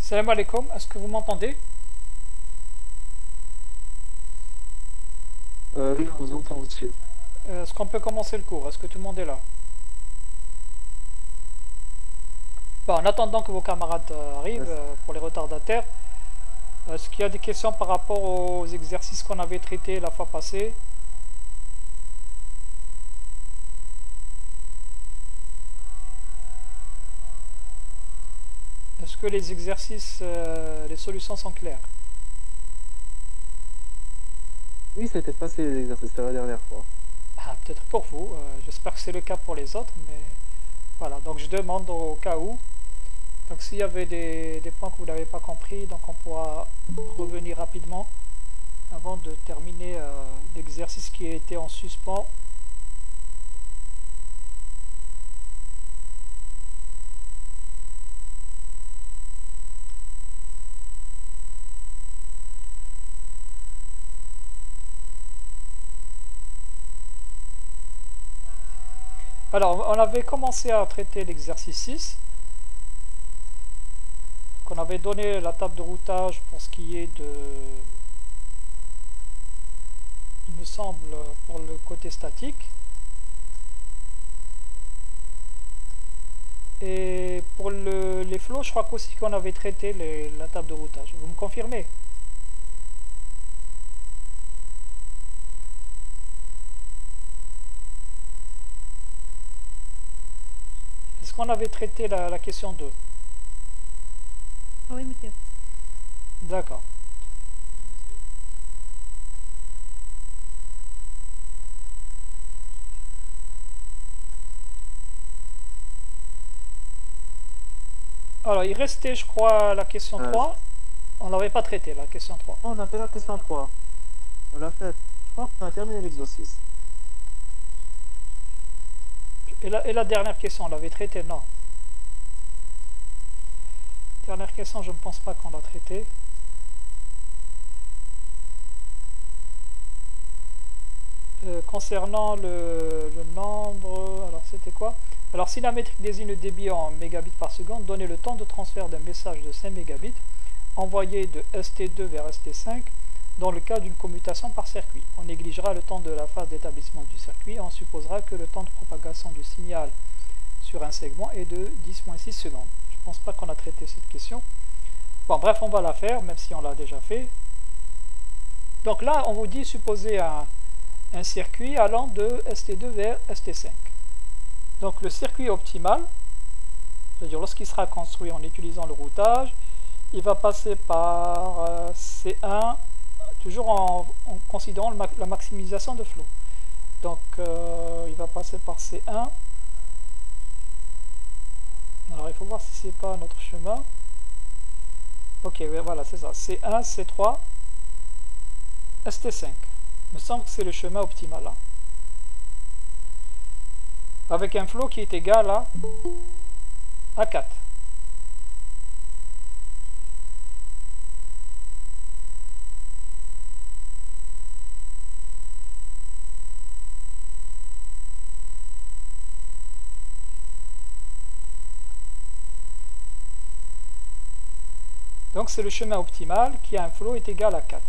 Salam alaikum, est-ce que vous m'entendez? Oui, on vous entend aussi. Est-ce qu'on peut commencer le cours? Est-ce que tout le monde est là? Bon, en attendant que vos camarades arrivent, Yes. pour les retardataires, est-ce qu'il y a des questions par rapport aux exercices qu'on avait traités la fois passée? Est-ce que les exercices, les solutions sont claires? Oui, c'était facile l'exercice de la dernière fois. Ah, peut-être pour vous, j'espère que c'est le cas pour les autres, mais voilà, donc je demande au cas où. Donc s'il y avait des points que vous n'avez pas compris, donc on pourra revenir rapidement avant de terminer l'exercice qui était en suspens. Alors, on avait commencé à traiter l'exercice 6. Donc, on avait donné la table de routage pour ce qui est de, il me semble, pour le côté statique. Et pour les flots, je crois qu'aussi qu'on avait traité la table de routage. Vous me confirmez? Est-ce qu'on avait traité la question 2? Oui, monsieur. D'accord. Alors, il restait, je crois, la question 3. On l'avait pas traité, la question 3. On a fait la question 3. On l'a faite. Je crois qu'on a terminé l'exercice. Et la dernière question, on l'avait traitée? Non. Dernière question, je ne pense pas qu'on l'a traitée. Concernant le nombre, alors c'était quoi? Alors si la métrique désigne le débit en mégabits par seconde, donnez le temps de transfert d'un message de 5 mégabits envoyé de ST2 vers ST5 dans le cas d'une commutation par circuit. On négligera le temps de la phase d'établissement du circuit et on supposera que le temps de propagation du signal sur un segment est de 10,6 secondes. Je ne pense pas qu'on a traité cette question. Bon, bref, on va la faire, même si on l'a déjà fait. Donc là, on vous dit supposer un circuit allant de ST2 vers ST5. Donc le circuit optimal, c'est-à-dire lorsqu'il sera construit en utilisant le routage, il va passer par C1, toujours en considérant la maximisation de flot. Donc il va passer par C1. Alors il faut voir si c'est pas notre chemin. Ok, voilà, c'est ça. C1, C3, ST5. Il me semble que c'est le chemin optimal là. Avec un flot qui est égal à 4. Donc c'est le chemin optimal qui a un flot est égal à 4.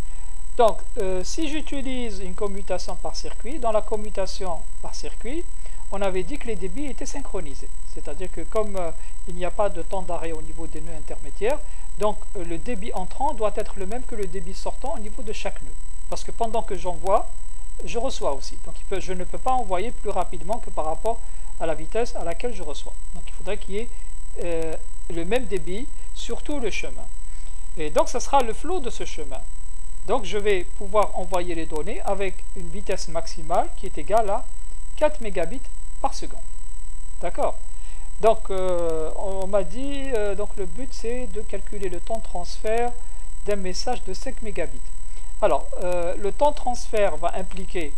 Donc si j'utilise une commutation par circuit, dans la commutation par circuit, on avait dit que les débits étaient synchronisés. C'est-à-dire que comme il n'y a pas de temps d'arrêt au niveau des nœuds intermédiaires, donc le débit entrant doit être le même que le débit sortant au niveau de chaque nœud. Parce que pendant que j'envoie, je reçois aussi. Donc je ne peux pas envoyer plus rapidement que par rapport à la vitesse à laquelle je reçois. Donc il faudrait qu'il y ait le même débit sur tout le chemin. Et donc ça sera le flot de ce chemin. Donc je vais pouvoir envoyer les données avec une vitesse maximale qui est égale à 4 mégabits par seconde. D'accord? Donc on m'a dit, donc le but c'est de calculer le temps de transfert d'un message de 5 mégabits. Alors le temps de transfert va impliquer,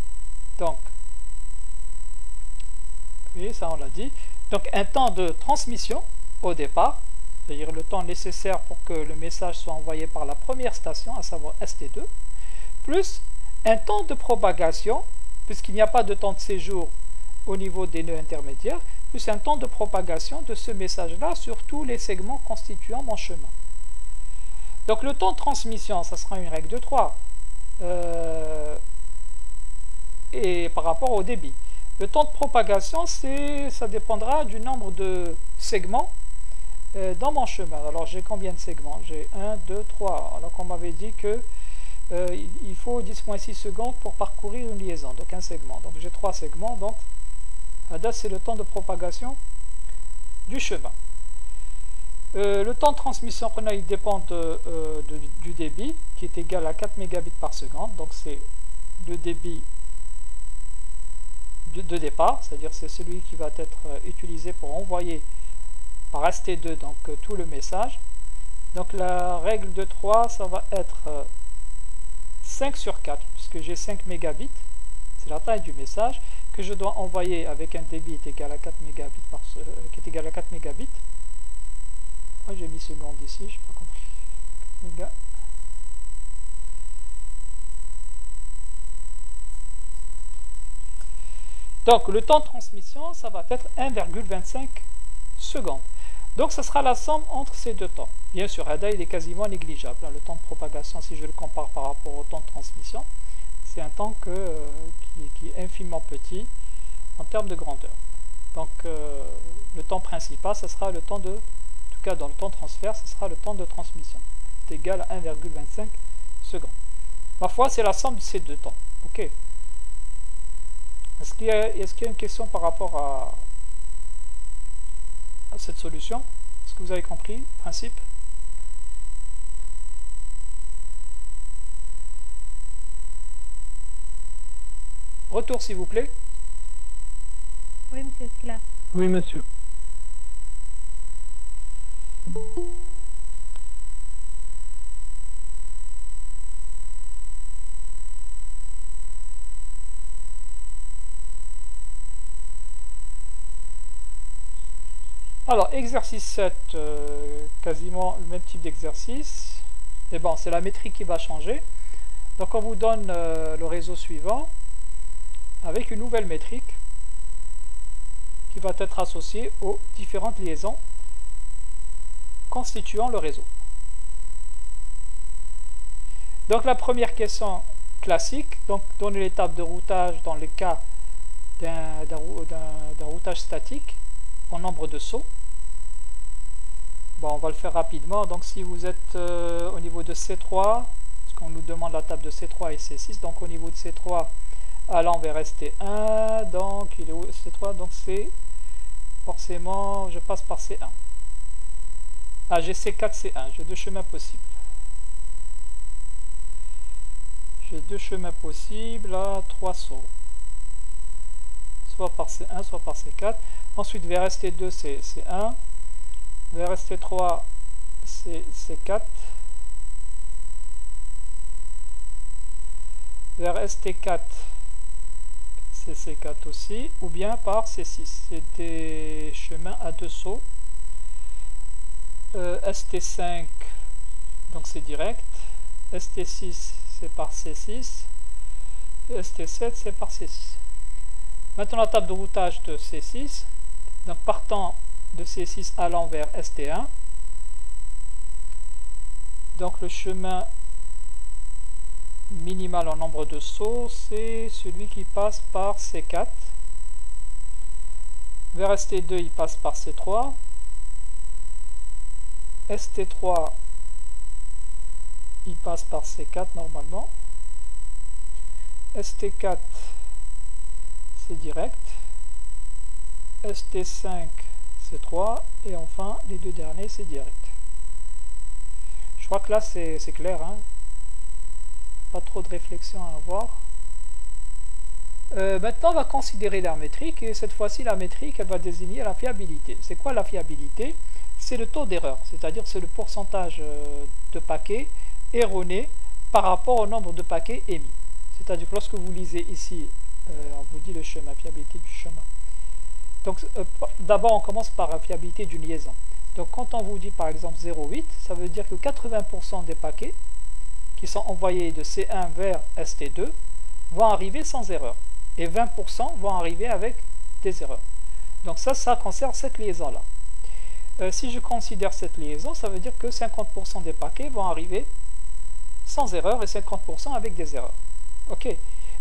donc, oui ça on l'a dit, donc un temps de transmission au départ, c'est-à-dire le temps nécessaire pour que le message soit envoyé par la première station, à savoir ST2, plus un temps de propagation, puisqu'il n'y a pas de temps de séjour au niveau des nœuds intermédiaires, plus un temps de propagation de ce message-là sur tous les segments constituant mon chemin. Donc le temps de transmission, ça sera une règle de 3. Et par rapport au débit. Le temps de propagation, ça dépendra du nombre de segments dans mon chemin. Alors j'ai combien de segments? J'ai 1, 2, 3. Alors qu'on m'avait dit que il faut 10-6 secondes pour parcourir une liaison, donc un segment. Donc j'ai 3 segments, donc là c'est le temps de propagation du chemin. Le temps de transmission, il dépend du débit, qui est égal à 4 mégabits par seconde. Donc c'est le débit de départ, c'est-à-dire c'est celui qui va être utilisé pour envoyer par ST2 donc tout le message. Donc la règle de 3, ça va être 5 sur 4, puisque j'ai 5 mégabits, c'est la taille du message, que je dois envoyer avec un débit égal à 4 mégabits qui est égal à 4 mégabits. Pourquoi j'ai mis seconde ici? Je n'ai pas compris. 4 mégas. Donc le temps de transmission, ça va être 1,25 secondes. Donc ce sera la somme entre ces deux temps. Bien sûr, ADA il est quasiment négligeable. Le temps de propagation, si je le compare par rapport au temps de transmission, c'est un temps qui est infiniment petit en termes de grandeur. Donc le temps principal, ce sera le temps de, en tout cas dans le temps de transfert, ce sera le temps de transmission, qui est égal à 1,25 secondes. Parfois, c'est la somme de ces deux temps. Ok. Est-ce qu'il y a une question par rapport à cette solution? Est-ce que vous avez compris le principe? Retour s'il vous plaît. Oui, monsieur, c'est clair. Oui, monsieur. Alors, exercice 7, quasiment le même type d'exercice. Et bon, c'est la métrique qui va changer. Donc, on vous donne le réseau suivant avec une nouvelle métrique qui va être associée aux différentes liaisons constituant le réseau. Donc, la première question classique, donc donner l'étape de routage dans le cas d'un routage statique en nombre de sauts. Bon, on va le faire rapidement. Donc si vous êtes au niveau de C3, parce qu'on nous demande la table de C3 et C6, donc au niveau de C3, à l'envers ST1, donc il est où C3, donc c'est forcément, je passe par C1. Ah, j'ai C4, C1, j'ai deux chemins possibles. J'ai deux chemins possibles à 3 sauts. Soit par C1, soit par C4. Ensuite, vers ST2, c'est C1. Vers ST3, c'est C4. Vers ST4, c'est C4 aussi. Ou bien par C6. C'est des chemins à 2 sauts. ST5, donc c'est direct. ST6, c'est par C6. ST7, c'est par C6. Maintenant, la table de routage de C6. Donc, partant de C6 allant vers ST1. Donc, le chemin minimal en nombre de sauts, c'est celui qui passe par C4. Vers ST2, il passe par C3. ST3, il passe par C4 normalement. ST4, c'est direct. ST5, c'est 3. Et enfin, les deux derniers, c'est direct. Je crois que là, c'est clair. Hein, pas trop de réflexion à avoir. Maintenant, on va considérer la métrique. Et cette fois-ci, la métrique, elle va désigner la fiabilité. C'est quoi la fiabilité? C'est le taux d'erreur. C'est-à-dire c'est le pourcentage de paquets erronés par rapport au nombre de paquets émis. C'est-à-dire que lorsque vous lisez ici, on vous dit le chemin, fiabilité du chemin. Donc d'abord on commence par la fiabilité d'une liaison. Donc quand on vous dit par exemple 0,8, ça veut dire que 80% des paquets qui sont envoyés de C1 vers ST2 vont arriver sans erreur. Et 20% vont arriver avec des erreurs. Donc ça concerne cette liaison-là. si je considère cette liaison, ça veut dire que 50% des paquets vont arriver sans erreur et 50% avec des erreurs. Ok.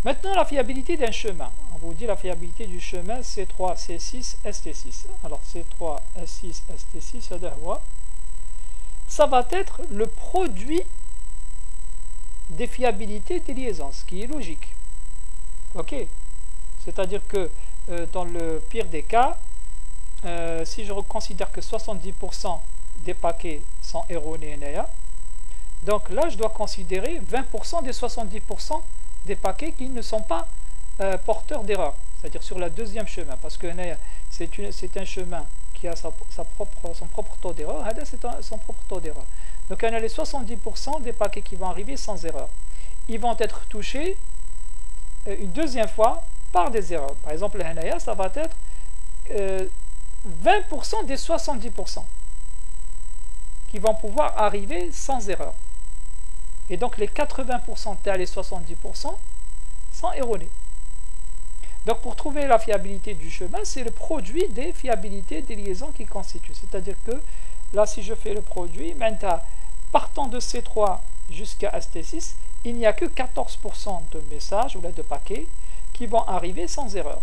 Maintenant, la fiabilité d'un chemin. On vous dit la fiabilité du chemin C3, C6, ST6. Alors, C3, S6, ST6, ça va être le produit des fiabilités des liaisons, ce qui est logique. Ok. C'est-à-dire que dans le pire des cas, si je considère que 70% des paquets sont erronés NAIA, donc là, je dois considérer 20% des 70% des paquets qui ne sont pas porteurs d'erreur, c'est-à-dire sur la deuxième chemin, parce que c'est un chemin qui a son propre taux d'erreur, c'est son propre taux d'erreur. Donc on a les 70% des paquets qui vont arriver sans erreur. Ils vont être touchés une deuxième fois par des erreurs. Par exemple, le ça va être 20% des 70% qui vont pouvoir arriver sans erreur. Et donc les 80% et les 70% sont erronés. Donc pour trouver la fiabilité du chemin, c'est le produit des fiabilités des liaisons qui constituent. C'est-à-dire que là, si je fais le produit, maintenant, partant de C3 jusqu'à ST6, il n'y a que 14% de messages ou de paquets qui vont arriver sans erreur.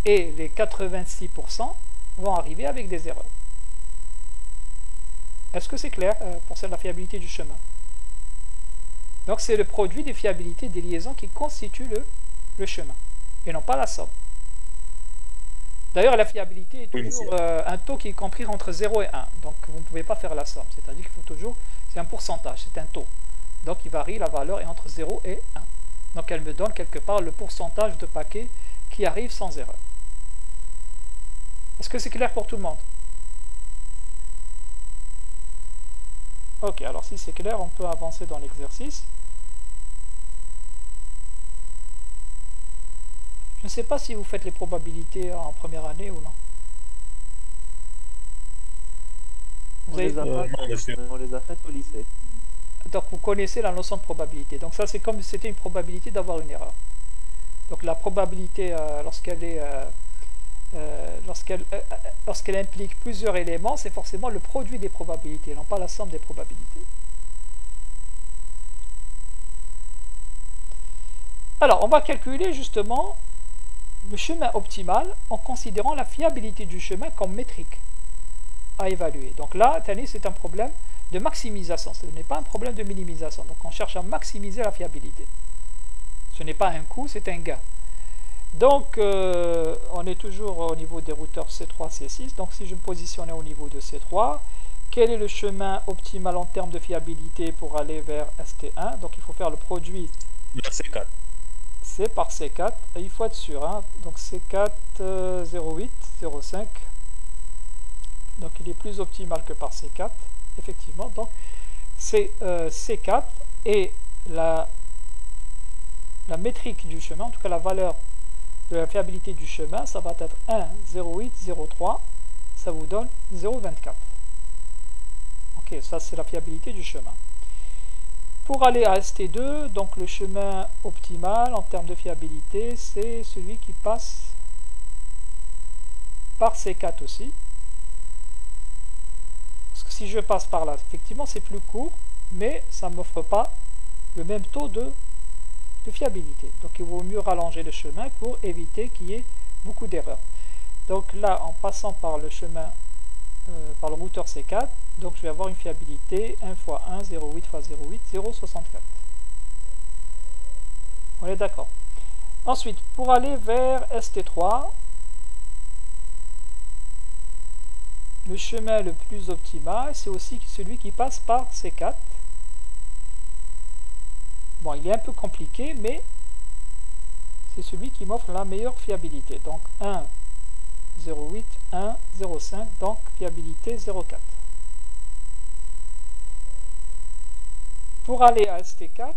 Et les 86% vont arriver avec des erreurs. Est-ce que c'est clair pour la fiabilité du chemin? Donc c'est le produit des fiabilités des liaisons qui constituent le chemin, et non pas la somme. D'ailleurs, la fiabilité est toujours un taux qui est compris entre 0 et 1. Donc vous ne pouvez pas faire la somme. C'est-à-dire qu'il faut toujours, c'est un pourcentage, c'est un taux. Donc il varie, la valeur est entre 0 et 1. Donc elle me donne quelque part le pourcentage de paquets qui arrivent sans erreur. Est-ce que c'est clair pour tout le monde? Ok, alors si c'est clair, on peut avancer dans l'exercice. Je ne sais pas si vous faites les probabilités en première année ou non. On les a faites au lycée. Donc vous connaissez la notion de probabilité. Donc ça, c'est comme si c'était une probabilité d'avoir une erreur. Donc la probabilité, lorsqu'elle implique plusieurs éléments, c'est forcément le produit des probabilités, non pas la somme des probabilités. Alors, on va calculer justement le chemin optimal en considérant la fiabilité du chemin comme métrique à évaluer. Donc là, c'est un problème de maximisation, ce n'est pas un problème de minimisation. Donc on cherche à maximiser la fiabilité. Ce n'est pas un coût, c'est un gain. Donc on est toujours au niveau des routeurs C3, C6. Donc si je me positionnais au niveau de C3, quel est le chemin optimal en termes de fiabilité pour aller vers ST1? Donc il faut faire le produit C4. C par C4, et il faut être sûr, hein. Donc C4 0,8, 0,5, donc il est plus optimal que par C4, effectivement. Donc c'est C4, et la métrique du chemin, en tout cas la valeur de la fiabilité du chemin, ça va être 1, 0,8, 0,3, ça vous donne 0,24. Ok, ça c'est la fiabilité du chemin. Pour aller à ST2, donc le chemin optimal en termes de fiabilité, c'est celui qui passe par C4 aussi. Parce que si je passe par là, effectivement c'est plus court, mais ça ne m'offre pas le même taux de fiabilité. Donc il vaut mieux rallonger le chemin pour éviter qu'il y ait beaucoup d'erreurs. Donc là, en passant par le chemin, par le routeur C4, donc je vais avoir une fiabilité 1 fois 1, 0,8 fois 0,8, 0,64. On est d'accord. Ensuite, pour aller vers ST3, le chemin le plus optimal, c'est aussi celui qui passe par C4. Bon, il est un peu compliqué, mais c'est celui qui m'offre la meilleure fiabilité. Donc 1, 0,8, 1, 0,5, donc fiabilité 0,4. Pour aller à ST4,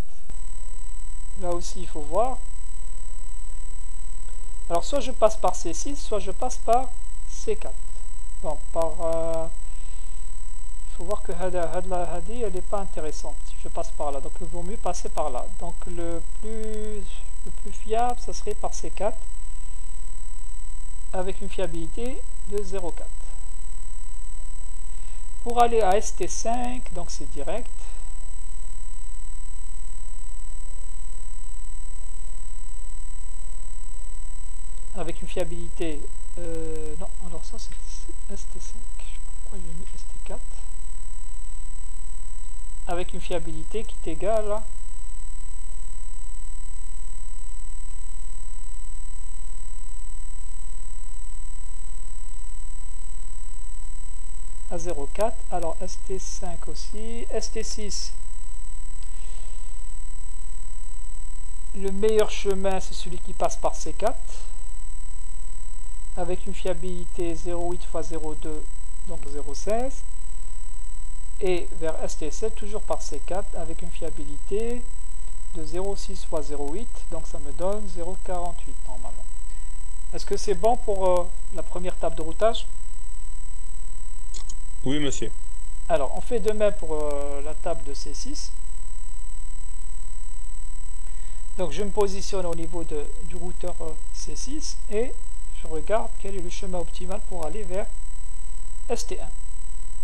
là aussi il faut voir. Alors soit je passe par C6, soit je passe par C4. Bon, il faut voir que Hadi, elle n'est pas intéressante si je passe par là. Donc il vaut mieux passer par là. Donc le plus fiable, ça serait par C4 avec une fiabilité de 0,4. Pour aller à ST5, donc c'est direct. Avec une fiabilité... non, alors ça c'est ST5. Je sais pas pourquoi j'ai mis ST4. Avec une fiabilité qui est égale à 0,4. Alors ST5 aussi. ST6. Le meilleur chemin, c'est celui qui passe par C4. Avec une fiabilité 0,8 x 0,2, donc 0,16. Et vers ST7, toujours par C4, avec une fiabilité de 0,6 x 0,8. Donc ça me donne 0,48 normalement. Est-ce que c'est bon pour la première table de routage? Oui, monsieur. Alors, on fait de même pour la table de C6. Donc, je me positionne au niveau du routeur C6 et je regarde quel est le chemin optimal pour aller vers ST1.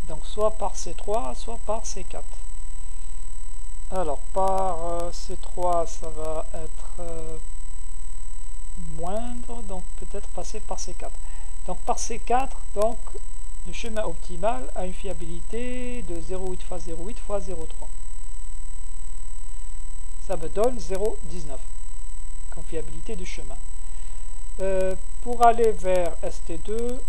Donc, soit par C3, soit par C4. Alors, par C3, ça va être moindre, donc peut-être passer par C4. Donc, par C4, donc, le chemin optimal a une fiabilité de 0,8 x 0,8 x 0,3. Ça me donne 0,19 comme fiabilité du chemin. Pour aller vers ST2,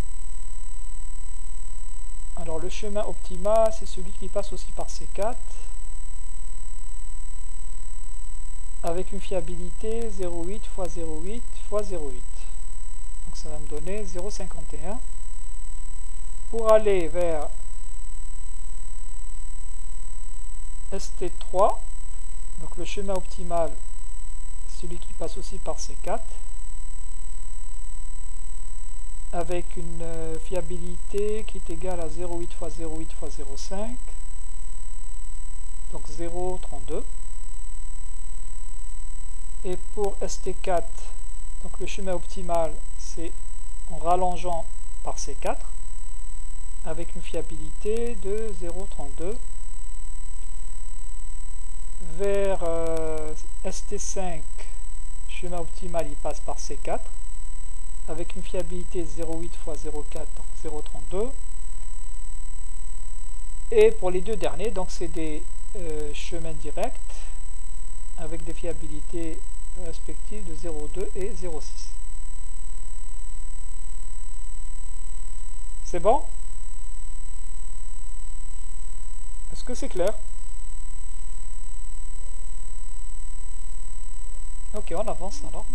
alors le chemin optimal, c'est celui qui passe aussi par C4, avec une fiabilité 0,8 x 0,8 x 0,8. Donc ça va me donner 0,51. Pour aller vers ST3, donc le chemin optimal, celui qui passe aussi par C4, avec une fiabilité qui est égale à 0,8 x 0,8 x 0,5, donc 0,32. Et pour ST4, donc le chemin optimal, c'est en rallongeant par C4, avec une fiabilité de 0,32. Vers ST5, chemin optimal, il passe par C4, avec une fiabilité de 0,8 x 0,4, donc 0,32. Et pour les deux derniers, donc c'est des chemins directs, avec des fiabilités respectives de 0,2 et 0,6. C'est bon? Est-ce que c'est clair? Ok, on avance alors.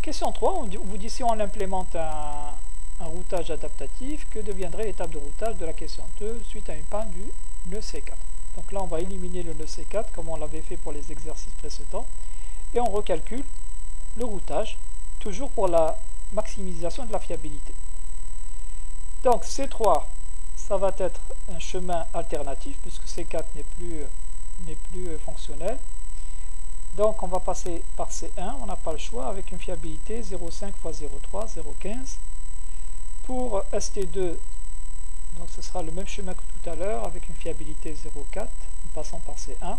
Question 3, on vous dit si on implémente un routage adaptatif, que deviendraient les tables de routage de la question 2 suite à une panne du nœud C4. Donc là, on va éliminer le nœud C4 comme on l'avait fait pour les exercices précédents et on recalcule le routage, toujours pour la maximisation de la fiabilité. Donc C3, ça va être un chemin alternatif puisque C4 n'est plus fonctionnel. Donc on va passer par C1, on n'a pas le choix, avec une fiabilité 0,5 x 0,3, 0,15. Pour ST2, donc ce sera le même chemin que tout à l'heure, avec une fiabilité 0,4, en passant par C1.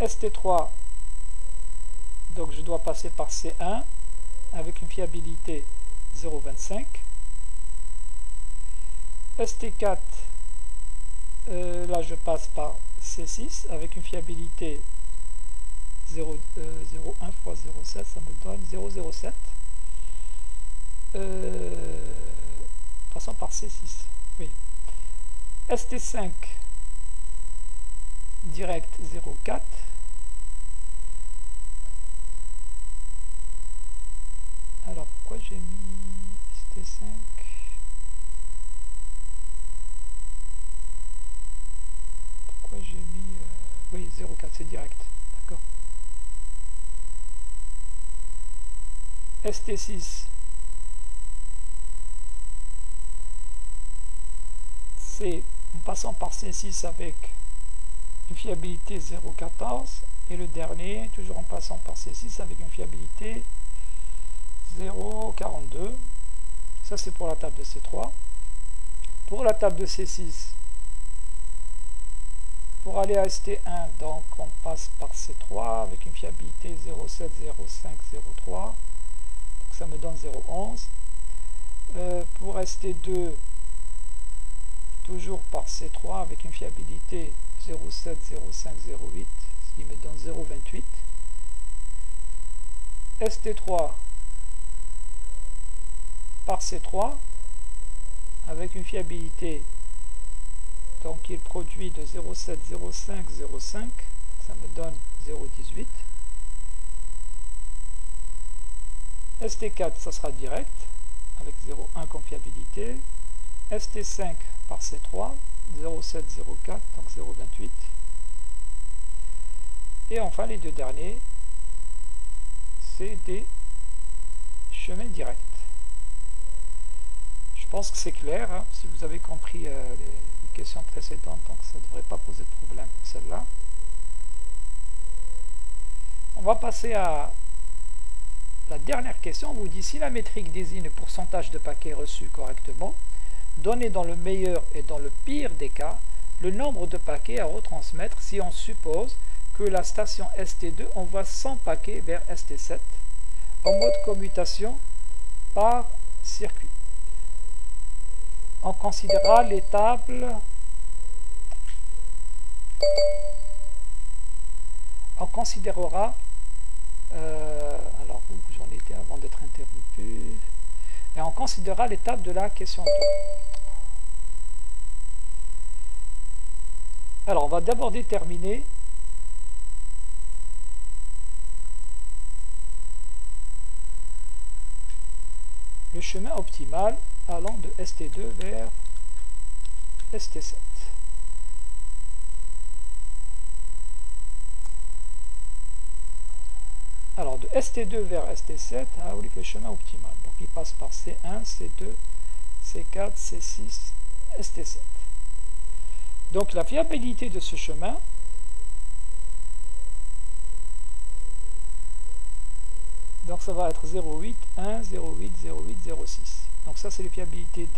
ST3, donc je dois passer par C1, avec une fiabilité 0,25. ST4, là je passe par C6, avec une fiabilité 0,1 x 0,7, ça me donne 0,07. Passons par C6. Oui. ST5 direct 0,4. Alors pourquoi j'ai mis ST5? Pourquoi j'ai mis oui, 0,4, c'est direct. D'accord. ST6, c'est en passant par C6 avec une fiabilité 0,14 et le dernier toujours en passant par C6 avec une fiabilité 0,42. Ça c'est pour la table de C3. pour la table de C6, pour aller à ST1, donc on passe par C3 avec une fiabilité 0,7, 0,5, 0,3. Donc ça me donne 0,11. Pour ST2, toujours par C3 avec une fiabilité 0,7, 0,5, 0,8, ce qui me donne 0,28. ST3 par C3 avec une fiabilité, donc il produit de 0,7, 0,5, 0,5, ça me donne 0,18. ST4 ça sera direct avec 0,1 comme fiabilité. ST5 par C3 0,7, 0,4, donc 0,28. Et enfin les deux derniers, c'est des chemins directs. Je pense que c'est clair, hein, si vous avez compris les questions précédentes, donc ça ne devrait pas poser de problème pour celle-là. On va passer à la dernière question. On vous dit si la métrique désigne le pourcentage de paquets reçus correctement, donné dans le meilleur et dans le pire des cas, le nombre de paquets à retransmettre si on suppose que la station ST2 envoie 100 paquets vers ST7 en mode commutation par circuit. On considérera les tables. On considérera alors où j'en étais avant d'être interrompu, et on considérera l'étape de la question 2. Alors on va d'abord déterminer le chemin optimal allant de ST2 vers ST7. Alors de ST2 vers ST7, où est le chemin optimal? Donc il passe par C1, C2, C4, C6, ST7. Donc la fiabilité de ce chemin, donc ça va être 0,8, 1, 0,8, 0,8, 0,6. Donc ça c'est la fiabilité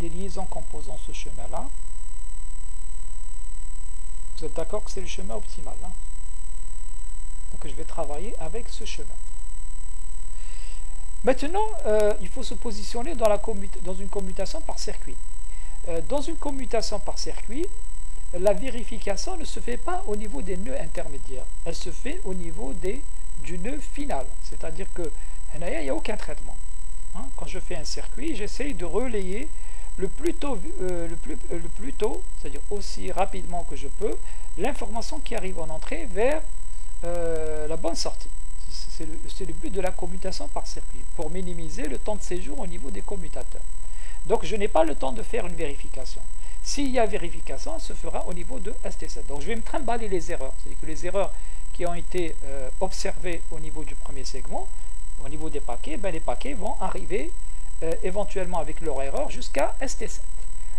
des liaisons composant ce chemin-là. Vous êtes d'accord que c'est le chemin optimal, hein? Donc je vais travailler avec ce chemin. Maintenant, il faut se positionner dans une commutation par circuit. Dans une commutation par circuit, la vérification ne se fait pas au niveau des nœuds intermédiaires. Elle se fait au niveau du nœud final. C'est-à-dire que il n'y a aucun traitement. Hein? Quand je fais un circuit, j'essaye de relayer le plus tôt, c'est-à-dire aussi rapidement que je peux, l'information qui arrive en entrée vers la bonne sortie. C'est le but de la commutation par circuit, pour minimiser le temps de séjour au niveau des commutateurs. Donc je n'ai pas le temps de faire une vérification. S'il y a vérification, elle se fera au niveau de ST7. Donc je vais me trimballer les erreurs. C'est-à-dire que les erreurs qui ont été observées au niveau du premier segment, au niveau des paquets, les paquets vont arriver éventuellement avec leur erreur jusqu'à ST7.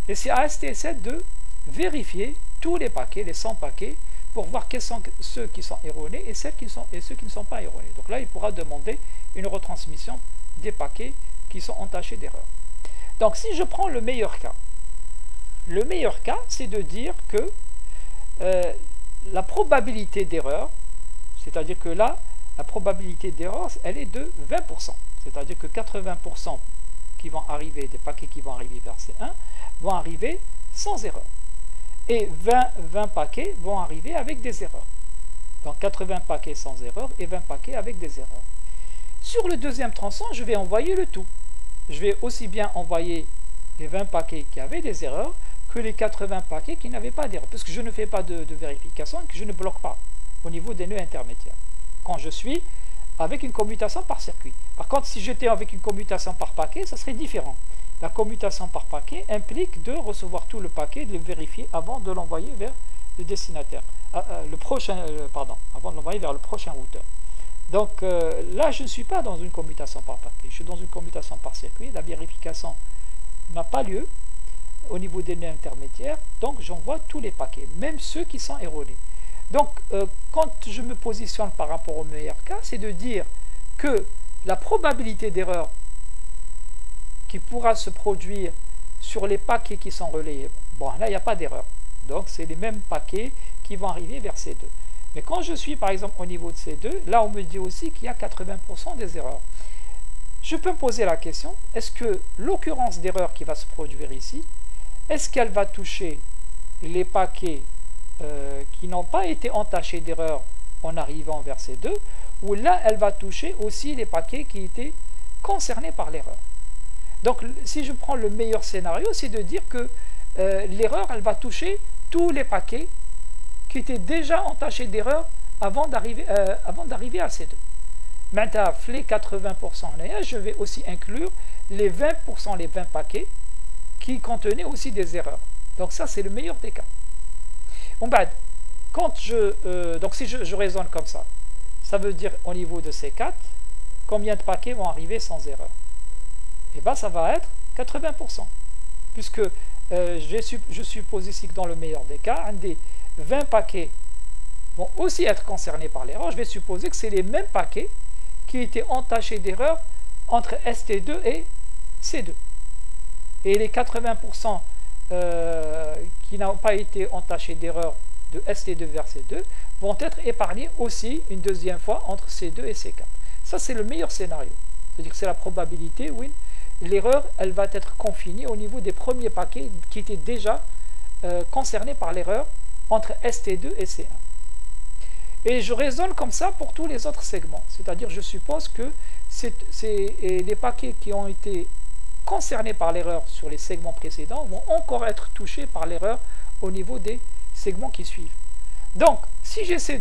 Et c'est à ST7 de vérifier tous les paquets, les 100 paquets, pour voir quels sont ceux qui sont erronés et ceux qui ne sont pas erronés. Donc là, il pourra demander une retransmission des paquets qui sont entachés d'erreurs. Donc si je prends le meilleur cas, c'est de dire que la probabilité d'erreur, c'est-à-dire que là, la probabilité d'erreur, elle est de 20%. C'est-à-dire que 80% qui vont arriver, des paquets qui vont arriver vers C1, vont arriver sans erreur. Et 20 paquets vont arriver avec des erreurs. Donc 80 paquets sans erreur et 20 paquets avec des erreurs. Sur le deuxième tronçon, je vais envoyer le tout. Je vais aussi bien envoyer les 20 paquets qui avaient des erreurs que les 80 paquets qui n'avaient pas d'erreur, parce que je ne fais pas de vérification et que je ne bloque pas au niveau des nœuds intermédiaires. Quand je suis avec une commutation par circuit. Par contre, si j'étais avec une commutation par paquet, ça serait différent. La commutation par paquet implique de recevoir tout le paquet, de le vérifier avant de l'envoyer vers le destinataire, avant de l'envoyer vers le prochain routeur. Donc là, je ne suis pas dans une commutation par paquet, je suis dans une commutation par circuit. La vérification n'a pas lieu au niveau des nœuds intermédiaires, donc j'envoie tous les paquets, même ceux qui sont erronés. Donc quand je me positionne par rapport au meilleur cas, c'est de dire que la probabilité d'erreur qui pourra se produire sur les paquets qui sont relayés. Bon, là, il n'y a pas d'erreur. Donc, c'est les mêmes paquets qui vont arriver vers C2. Mais quand je suis, par exemple, au niveau de C2, là, on me dit aussi qu'il y a 80% des erreurs. Je peux me poser la question, est-ce que l'occurrence d'erreur qui va se produire ici, est-ce qu'elle va toucher les paquets qui n'ont pas été entachés d'erreur en arrivant vers C2, ou là, elle va toucher aussi les paquets qui étaient concernés par l'erreur. Donc, si je prends le meilleur scénario, c'est de dire que l'erreur, elle va toucher tous les paquets qui étaient déjà entachés d'erreur avant d'arriver à C2. Maintenant, les 80%, je vais aussi inclure les 20%, les 20 paquets qui contenaient aussi des erreurs. Donc ça, c'est le meilleur des cas. Bon, bah, donc si je raisonne comme ça, ça veut dire au niveau de ces 4, combien de paquets vont arriver sans erreur? Et bien, ça va être 80%. Puisque je suppose ici que dans le meilleur des cas, un des 20 paquets vont aussi être concernés par l'erreur. Je vais supposer que c'est les mêmes paquets qui étaient entachés d'erreur entre ST2 et C2. Et les 80% qui n'ont pas été entachés d'erreur de ST2 vers C2 vont être épargnés aussi une deuxième fois entre C2 et C4. Ça, c'est le meilleur scénario. C'est-à-dire que c'est la probabilité, oui. L'erreur, elle va être confinée au niveau des premiers paquets qui étaient déjà concernés par l'erreur entre ST2 et C1. Et je raisonne comme ça pour tous les autres segments. C'est-à-dire, je suppose que les paquets qui ont été concernés par l'erreur sur les segments précédents vont encore être touchés par l'erreur au niveau des segments qui suivent. Donc, si j'essaie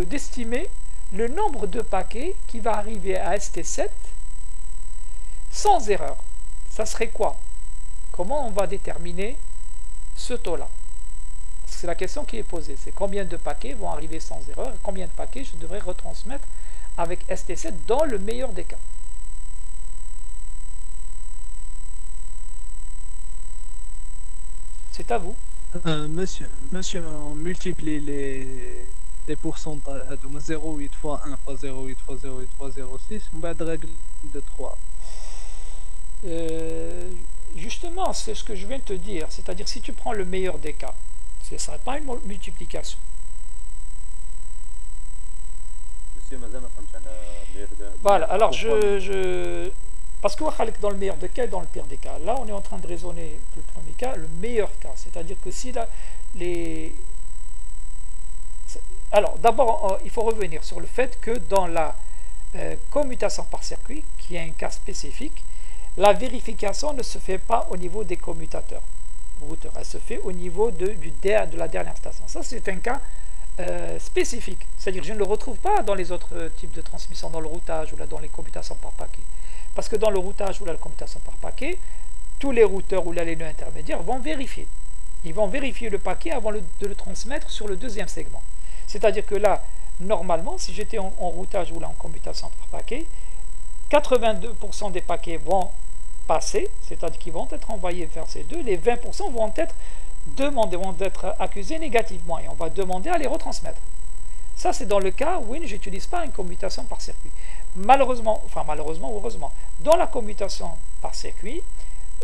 d'estimer le nombre de paquets qui va arriver à ST7 sans erreur, ça serait quoi? Comment on va déterminer ce taux-là? C'est la question qui est posée. C'est combien de paquets vont arriver sans erreur et combien de paquets je devrais retransmettre avec ST7 dans le meilleur des cas. C'est à vous. Monsieur, on multiplie les pourcentages à 0,8 fois 1 fois 0,8 fois 0,8 fois 0,6, on va de règle de 3. Justement, c'est ce que je viens de te dire. C'est-à-dire, si tu prends le meilleur des cas, ce ne serait pas une multiplication. Voilà, alors parce que dans le meilleur des cas et dans le pire des cas, là on est en train de raisonner le premier cas, le meilleur cas, c'est-à-dire que si alors d'abord il faut revenir sur le fait que dans la commutation par circuit, qui est un cas spécifique, la vérification ne se fait pas au niveau des commutateurs routeurs, elle se fait au niveau de la dernière station. Ça, c'est un cas spécifique, c'est-à-dire que je ne le retrouve pas dans les autres types de transmission, dans le routage ou là, dans les commutations par paquet. Parce que dans le routage ou la commutation par paquet, tous les routeurs ou là, les nœuds intermédiaires vont vérifier. Ils vont vérifier le paquet avant de le transmettre sur le deuxième segment. C'est-à-dire que là, normalement, si j'étais en routage ou là en commutation par paquet, 82% des paquets vont passer, c'est-à-dire qu'ils vont être envoyés vers ces deux, les 20% vont être accusés négativement et on va demander à les retransmettre. Ça, c'est dans le cas où je n'utilise pas une commutation par circuit. Malheureusement, ou heureusement, dans la commutation par circuit,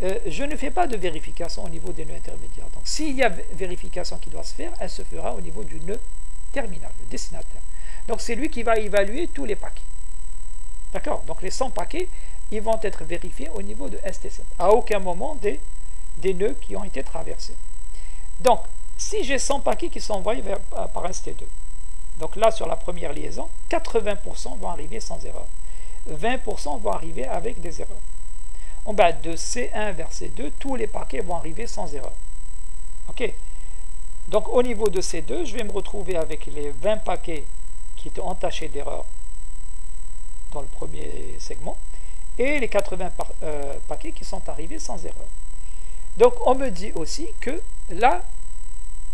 je ne fais pas de vérification au niveau des nœuds intermédiaires. Donc, s'il y a vérification qui doit se faire, elle se fera au niveau du nœud terminal, le destinataire. Donc, c'est lui qui va évaluer tous les paquets. D'accord? Donc, les 100 paquets, ils vont être vérifiés au niveau de ST7. À aucun moment des nœuds qui ont été traversés. Donc, si j'ai 100 paquets qui sont envoyés par ST2, donc là, sur la première liaison, 80% vont arriver sans erreur. 20% vont arriver avec des erreurs. De C1 vers C2, tous les paquets vont arriver sans erreur. OK? Donc, au niveau de C2, je vais me retrouver avec les 20 paquets qui étaient entachés d'erreurs dans le premier segment et les 80 paquets qui sont arrivés sans erreur. Donc, on me dit aussi que là,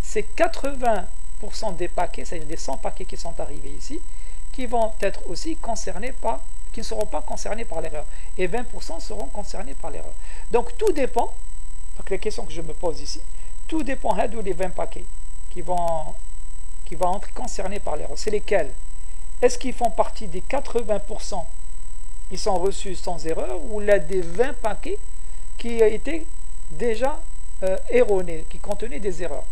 c'est 80% des paquets, c'est-à-dire des 100 paquets qui sont arrivés ici, qui vont être aussi concernés qui ne seront pas concernés par l'erreur. Et 20% seront concernés par l'erreur. Donc, tout dépend, donc les questions que je me pose ici, tout dépend d'où les 20 paquets qui vont être concernés par l'erreur. C'est lesquels? Est-ce qu'ils font partie des 80% qui sont reçus sans erreur ou là des 20 paquets qui ont été déjà erronés, qui contenaient des erreurs,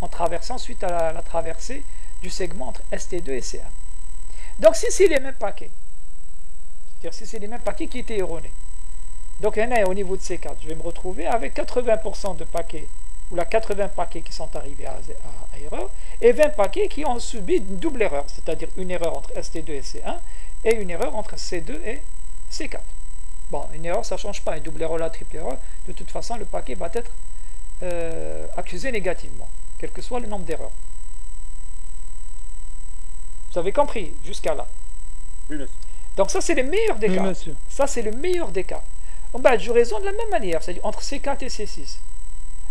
en traversant suite à la traversée du segment entre ST2 et C1. Donc si c'est les mêmes paquets, c'est-à-dire si c'est les mêmes paquets qui étaient erronés, donc au niveau de C4, je vais me retrouver avec 80% de paquets, ou la 80 paquets qui sont arrivés à erreur, et 20 paquets qui ont subi une double erreur, c'est-à-dire une erreur entre ST2 et C1, et une erreur entre C2 et C4. Bon, une erreur, ça ne change pas, une double erreur, la triple erreur, de toute façon, le paquet va être accusé négativement, quel que soit le nombre d'erreurs. Vous avez compris jusqu'à là? Oui, monsieur. Donc ça, c'est le meilleur des Oui, cas. monsieur. Ça, c'est le meilleur des cas. Ben, je raisonne de la même manière, c'est-à-dire entre C4 et C6.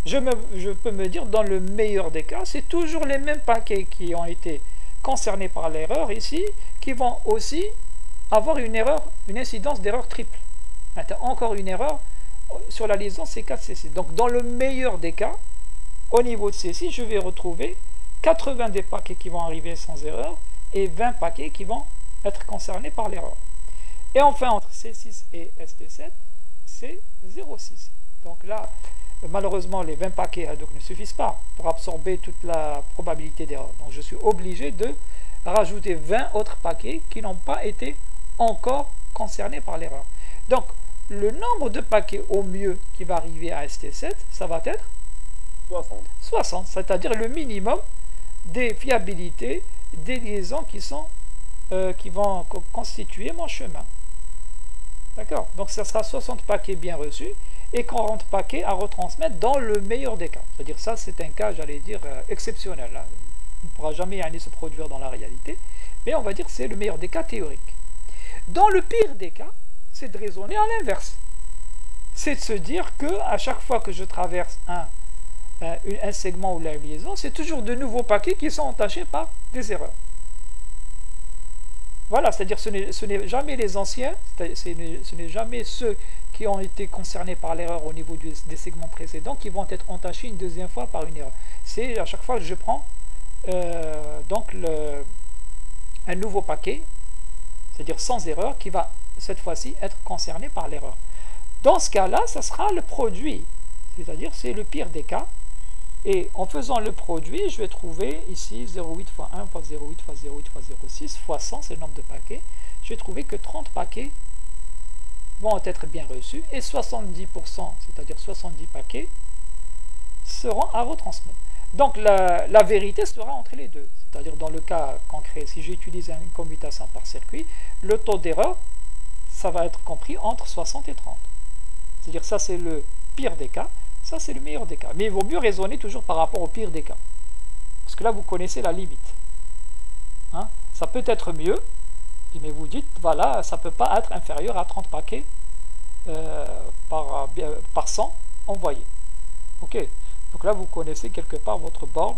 Je peux me dire, dans le meilleur des cas, c'est toujours les mêmes paquets qui ont été concernés par l'erreur ici, qui vont aussi avoir une erreur, une incidence d'erreur triple. Encore une erreur sur la liaison C4, C6. Donc dans le meilleur des cas, au niveau de C6, je vais retrouver 80 des paquets qui vont arriver sans erreur et 20 paquets qui vont être concernés par l'erreur. Et enfin, entre C6 et ST7, c'est 0,6. Donc là, malheureusement, les 20 paquets Hadouk ne suffisent pas pour absorber toute la probabilité d'erreur. Donc je suis obligé de rajouter 20 autres paquets qui n'ont pas été encore concernés par l'erreur. Donc le nombre de paquets au mieux qui va arriver à ST7, ça va être 60, c'est-à-dire le minimum des fiabilités des liaisons qui vont constituer mon chemin. D'accord? Donc ça sera 60 paquets bien reçus et 40 paquets à retransmettre dans le meilleur des cas. C'est-à-dire ça, c'est un cas, j'allais dire, exceptionnel. Hein. Il ne pourra jamais se produire dans la réalité, mais on va dire que c'est le meilleur des cas théoriques. Dans le pire des cas, c'est de raisonner à l'inverse. C'est de se dire que à chaque fois que je traverse un segment ou la liaison, c'est toujours de nouveaux paquets qui sont entachés par des erreurs. Voilà, c'est-à-dire ce n'est jamais les anciens, ce n'est jamais ceux qui ont été concernés par l'erreur au niveau des segments précédents qui vont être entachés une deuxième fois par une erreur. C'est à chaque fois que je prends donc un nouveau paquet, c'est-à-dire sans erreur, qui va cette fois-ci être concerné par l'erreur. Dans ce cas-là, ça sera le produit, c'est-à-dire c'est le pire des cas. Et en faisant le produit, je vais trouver ici 0,8 fois 1 fois 0,8 fois 0,8 fois 0,6 fois 100, c'est le nombre de paquets. Je vais trouver que 30 paquets vont être bien reçus et 70%, c'est-à-dire 70 paquets, seront à retransmettre. Donc la vérité sera entre les deux. C'est-à-dire dans le cas concret, si j'utilise une commutation par circuit, le taux d'erreur, ça va être compris entre 60 et 30. C'est-à-dire ça c'est le pire des cas. Ça, c'est le meilleur des cas. Mais il vaut mieux raisonner toujours par rapport au pire des cas. Parce que là, vous connaissez la limite. Hein? Ça peut être mieux, mais vous dites, voilà, ça ne peut pas être inférieur à 30 paquets par 100 envoyés. OK. Donc là, vous connaissez quelque part votre borne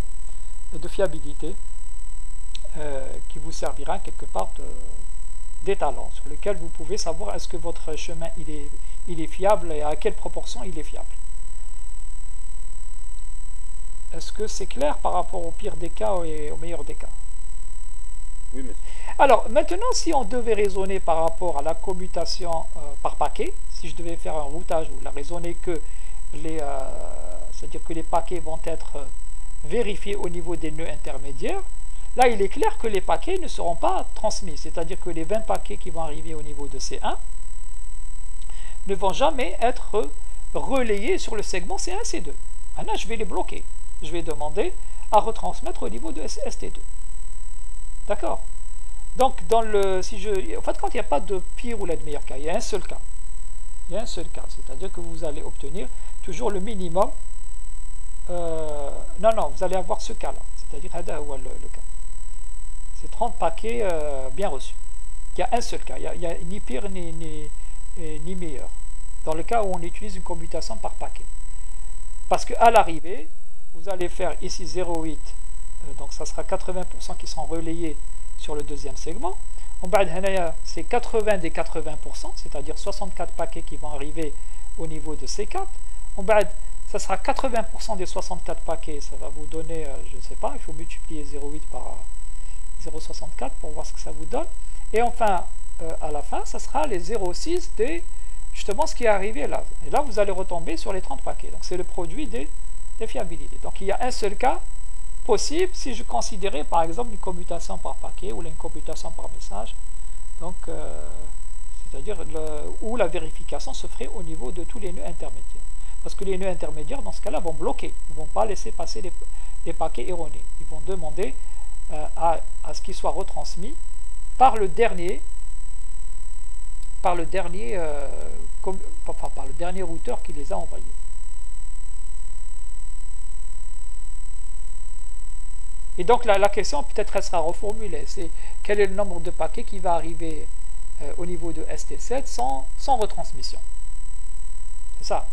de fiabilité qui vous servira quelque part d'étalon sur lequel vous pouvez savoir est-ce que votre chemin il est fiable et à quelle proportion il est fiable. Est-ce que c'est clair par rapport au pire des cas et au meilleur des cas? Oui, monsieur. Alors, maintenant, si on devait raisonner par rapport à la commutation par paquet, si je devais faire un routage ou la raisonner que c'est-à-dire que les paquets vont être vérifiés au niveau des nœuds intermédiaires, là, il est clair que les paquets ne seront pas transmis. C'est-à-dire que les 20 paquets qui vont arriver au niveau de C1 ne vont jamais être relayés sur le segment C1, C2. Maintenant, je vais les bloquer. Je vais demander à retransmettre au niveau de ST2. D'accord? Donc, en fait, quand il n'y a pas de pire ou de meilleur cas, il y a un seul cas. Il y a un seul cas, c'est-à-dire que vous allez obtenir toujours le minimum. Non, vous allez avoir ce cas-là, c'est-à-dire le cas. C'est 30 paquets bien reçus. Il y a un seul cas, il n'y a ni pire ni meilleur. Dans le cas où on utilise une commutation par paquet. Parce qu'à l'arrivée, vous allez faire ici 0,8, donc ça sera 80% qui seront relayés sur le deuxième segment. En bas, c'est 80 des 80%, c'est-à-dire 64 paquets qui vont arriver au niveau de C4. En bas, ça sera 80% des 64 paquets, ça va vous donner, je ne sais pas, il faut multiplier 0,8 par 0,64 pour voir ce que ça vous donne. Et enfin, à la fin, ça sera les 0,6 des, justement ce qui est arrivé là. Et là, vous allez retomber sur les 30 paquets. Donc, c'est le produit des fiabilités. Donc, il y a un seul cas possible si je considérais, par exemple, une commutation par paquet ou une commutation par message. Donc, c'est-à-dire où la vérification se ferait au niveau de tous les nœuds intermédiaires. Parce que les nœuds intermédiaires, dans ce cas-là, vont bloquer. Ils ne vont pas laisser passer les paquets erronés. Ils vont demander à ce qu'ils soient retransmis par le dernier routeur qui les a envoyés. Et donc la question peut-être elle sera reformulée, c'est quel est le nombre de paquets qui va arriver au niveau de ST7 sans retransmission. C'est ça.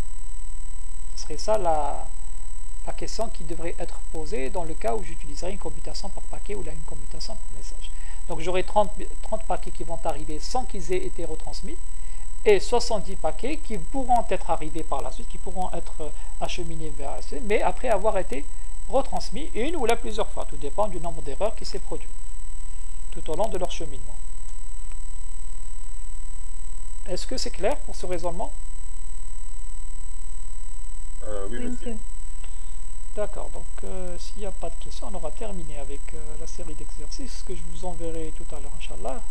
Ce serait ça la question qui devrait être posée dans le cas où j'utiliserai une commutation par paquet ou là une commutation par message. Donc j'aurai 30 paquets qui vont arriver sans qu'ils aient été retransmis et 70 paquets qui pourront être arrivés par la suite, qui pourront être acheminés vers ST, mais après avoir été retransmis une ou plusieurs fois. Tout dépend du nombre d'erreurs qui s'est produit tout au long de leur cheminement. Est-ce que c'est clair pour ce raisonnement? Oui, monsieur. D'accord, donc s'il n'y a pas de questions, on aura terminé avec la série d'exercices que je vous enverrai tout à l'heure, Inch'Allah.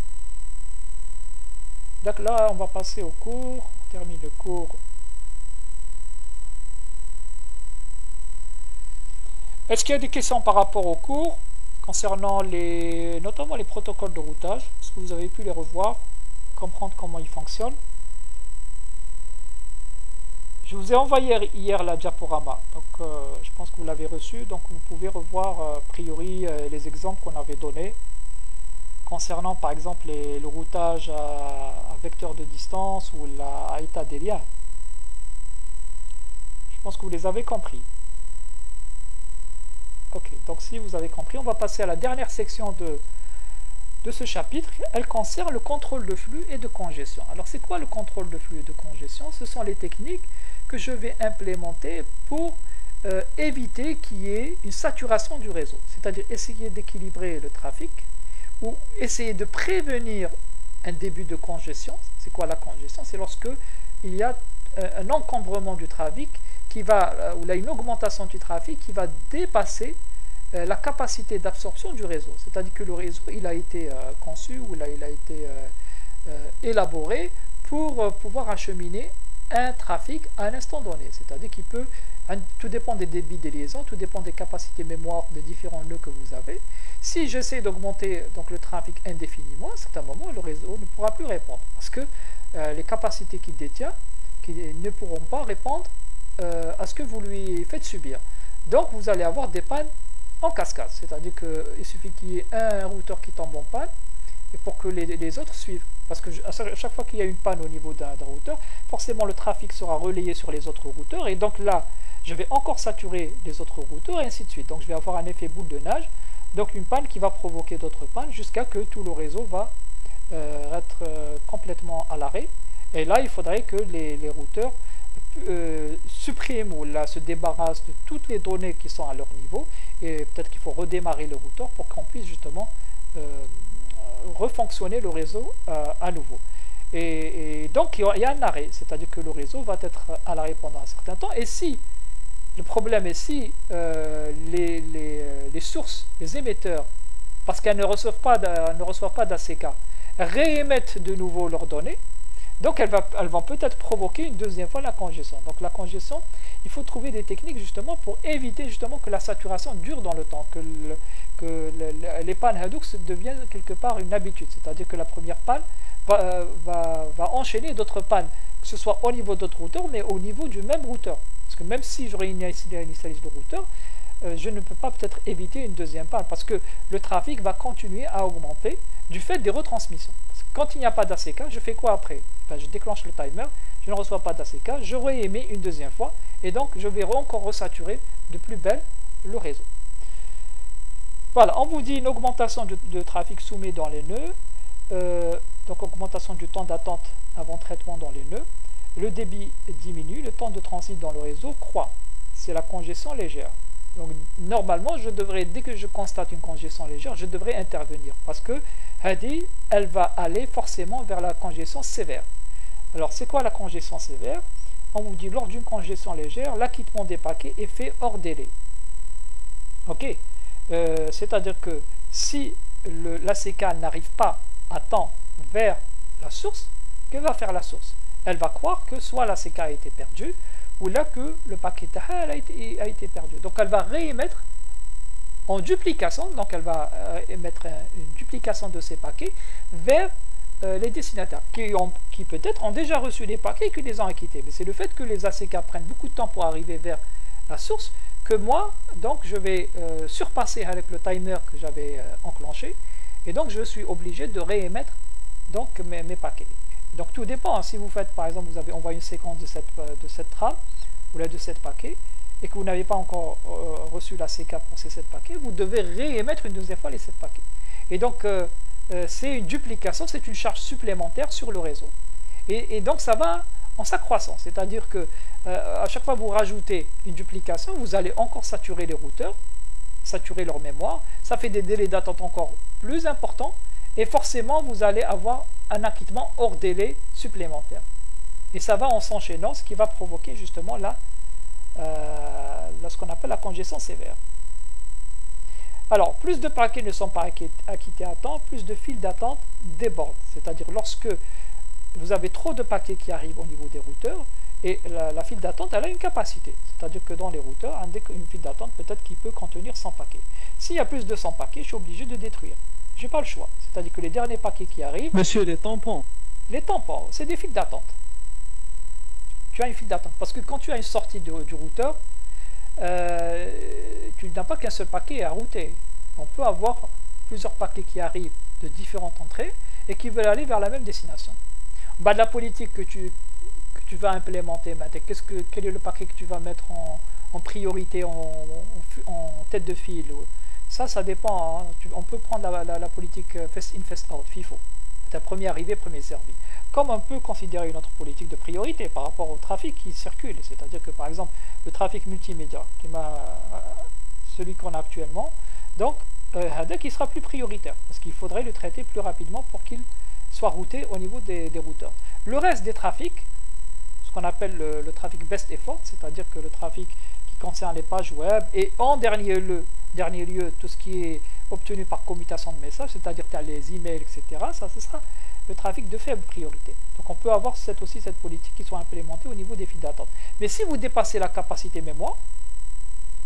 Donc là, on va passer au cours. On termine le cours. Est-ce qu'il y a des questions par rapport au cours concernant notamment les protocoles de routage? Est-ce que vous avez pu les revoir, comprendre comment ils fonctionnent? Je vous ai envoyé hier la diaporama, donc je pense que vous l'avez reçu, donc vous pouvez revoir a priori les exemples qu'on avait donnés concernant par exemple le routage à vecteur de distance ou à état des liens. Je pense que vous les avez compris. Ok, donc si vous avez compris, on va passer à la dernière section de ce chapitre. Elle concerne le contrôle de flux et de congestion. Alors c'est quoi le contrôle de flux et de congestion? Ce sont les techniques que je vais implémenter pour éviter qu'il y ait une saturation du réseau, c'est-à-dire essayer d'équilibrer le trafic ou essayer de prévenir un début de congestion. C'est quoi la congestion? C'est lorsque il y a un encombrement du trafic ou là, une augmentation du trafic qui va dépasser la capacité d'absorption du réseau. C'est-à-dire que le réseau il a été conçu ou là, il a été élaboré pour pouvoir acheminer un trafic à un instant donné. C'est-à-dire qu'il peut, tout dépend des débits des liaisons, tout dépend des capacités mémoire des différents nœuds que vous avez. Si j'essaie d'augmenter donc le trafic indéfiniment, à un certain moment, le réseau ne pourra plus répondre parce que les capacités qu'il détient ne pourront pas répondre à ce que vous lui faites subir. Donc vous allez avoir des pannes en cascade, c'est-à-dire qu'il suffit qu'il y ait un routeur qui tombe en panne et pour que les autres suivent. Parce que à chaque fois qu'il y a une panne au niveau d'un routeur, forcément le trafic sera relayé sur les autres routeurs et donc là, je vais encore saturer les autres routeurs et ainsi de suite. Donc je vais avoir un effet boule de neige, donc une panne qui va provoquer d'autres pannes jusqu'à que tout le réseau va être complètement à l'arrêt. Et là, il faudrait que les routeurs suppriment ou là se débarrassent de toutes les données qui sont à leur niveau et peut-être qu'il faut redémarrer le routeur pour qu'on puisse justement refonctionner le réseau à nouveau. Et donc il y a un arrêt, c'est-à-dire que le réseau va être à l'arrêt pendant un certain temps. Et si le problème est si les sources, les émetteurs, parce qu'elles ne reçoivent pas d'ACK, réémettent de nouveau leurs données, donc elles vont peut-être provoquer une deuxième fois la congestion. Donc la congestion, il faut trouver des techniques justement pour éviter justement que la saturation dure dans le temps, que les pannes Hadouk deviennent quelque part une habitude, c'est-à-dire que la première panne va enchaîner d'autres pannes, que ce soit au niveau d'autres routeurs, mais au niveau du même routeur. Parce que même si j'aurais initialisé le routeur, je ne peux pas peut-être éviter une deuxième panne, parce que le trafic va continuer à augmenter du fait des retransmissions. Parce que quand il n'y a pas d'ACK, je fais quoi après? Je déclenche le timer, je ne reçois pas d'ACK, je réémets une deuxième fois, et donc je vais encore resaturer de plus belle le réseau. Voilà, on vous dit une augmentation de trafic soumis dans les nœuds, donc augmentation du temps d'attente avant traitement dans les nœuds, le débit diminue, le temps de transit dans le réseau croît, c'est la congestion légère. Donc normalement, dès que je constate une congestion légère, je devrais intervenir, parce que Hadi, elle va aller forcément vers la congestion sévère. Alors, c'est quoi la congestion sévère? On vous dit, lors d'une congestion légère, l'acquittement des paquets est fait hors délai. Ok, c'est-à-dire que si l'ACK n'arrive pas à temps vers la source, que va faire la source? Elle va croire que soit l'ACK a été perdu, ou là que le paquet TAHA a été perdu. Donc elle va réémettre en duplication, donc elle va émettre une duplication de ces paquets vers les destinataires qui peut-être ont déjà reçu les paquets et qui les ont acquittés. Mais c'est le fait que les ACK prennent beaucoup de temps pour arriver vers la source que moi, donc je vais surpasser avec le timer que j'avais enclenché, et donc je suis obligé de réémettre donc mes paquets. Donc tout dépend, hein. Si vous faites par exemple, vous avez envoyé une séquence de cette trame ou là de 7 paquets et que vous n'avez pas encore reçu la CK pour ces 7 paquets, vous devez réémettre une deuxième fois les 7 paquets. Et donc c'est une duplication, c'est une charge supplémentaire sur le réseau. Et donc ça va en s'accroissant, c'est-à-dire que à chaque fois que vous rajoutez une duplication, vous allez encore saturer les routeurs, saturer leur mémoire, ça fait des délais d'attente encore plus importants, et forcément vous allez avoir un acquittement hors délai supplémentaire. Et ça va en s'enchaînant, ce qui va provoquer justement ce qu'on appelle la congestion sévère. Alors, plus de paquets ne sont pas acquittés à temps, plus de files d'attente débordent. C'est-à-dire lorsque vous avez trop de paquets qui arrivent au niveau des routeurs, et la file d'attente, elle a une capacité. C'est-à-dire que dans les routeurs, une file d'attente peut-être qui peut contenir 100 paquets. S'il y a plus de 100 paquets, je suis obligé de détruire. Je n'ai pas le choix. C'est-à-dire que les derniers paquets qui arrivent... Monsieur, les tampons. Les tampons, c'est des files d'attente. Tu as une file d'attente. Parce que quand tu as une sortie du routeur, tu n'as pas qu'un seul paquet à router. On peut avoir plusieurs paquets qui arrivent de différentes entrées et qui veulent aller vers la même destination. Bah, de la politique que tu vas implémenter, quel est le paquet que tu vas mettre en priorité, en tête de file? Ça dépend. Hein. On peut prendre la politique first in, first out, FIFO. Premier arrivé, premier servi. Comme on peut considérer une autre politique de priorité par rapport au trafic qui circule. C'est-à-dire que par exemple, le trafic multimédia, celui qu'on a actuellement, donc, qui sera plus prioritaire. Parce qu'il faudrait le traiter plus rapidement pour qu'il soit routé au niveau des routeurs. Le reste des trafics, ce qu'on appelle le trafic best effort, c'est-à-dire que le trafic qui concerne les pages web, et en dernier lieu, tout ce qui est obtenu par commutation de messages, c'est-à-dire que les emails, etc., ça, ce sera le trafic de faible priorité. Donc on peut avoir aussi cette politique qui soit implémentée au niveau des files d'attente. Mais si vous dépassez la capacité mémoire,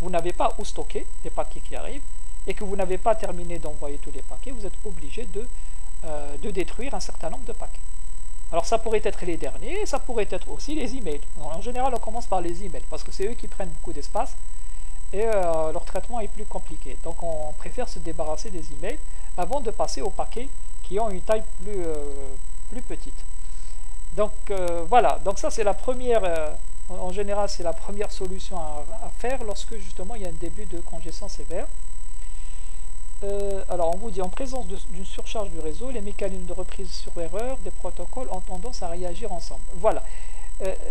vous n'avez pas où stocker les paquets qui arrivent, et que vous n'avez pas terminé d'envoyer tous les paquets, vous êtes obligé de détruire un certain nombre de paquets. Alors ça pourrait être les derniers, ça pourrait être aussi les emails. En général, on commence par les emails, parce que c'est eux qui prennent beaucoup d'espace, et leur traitement est plus compliqué. Donc on préfère se débarrasser des emails avant de passer aux paquets qui ont une taille plus petite. Donc voilà, donc ça c'est la première, en général c'est la première solution à faire lorsque justement il y a un début de congestion sévère. Alors on vous dit, en présence d'une surcharge du réseau, les mécanismes de reprise sur erreur des protocoles ont tendance à réagir ensemble. Voilà,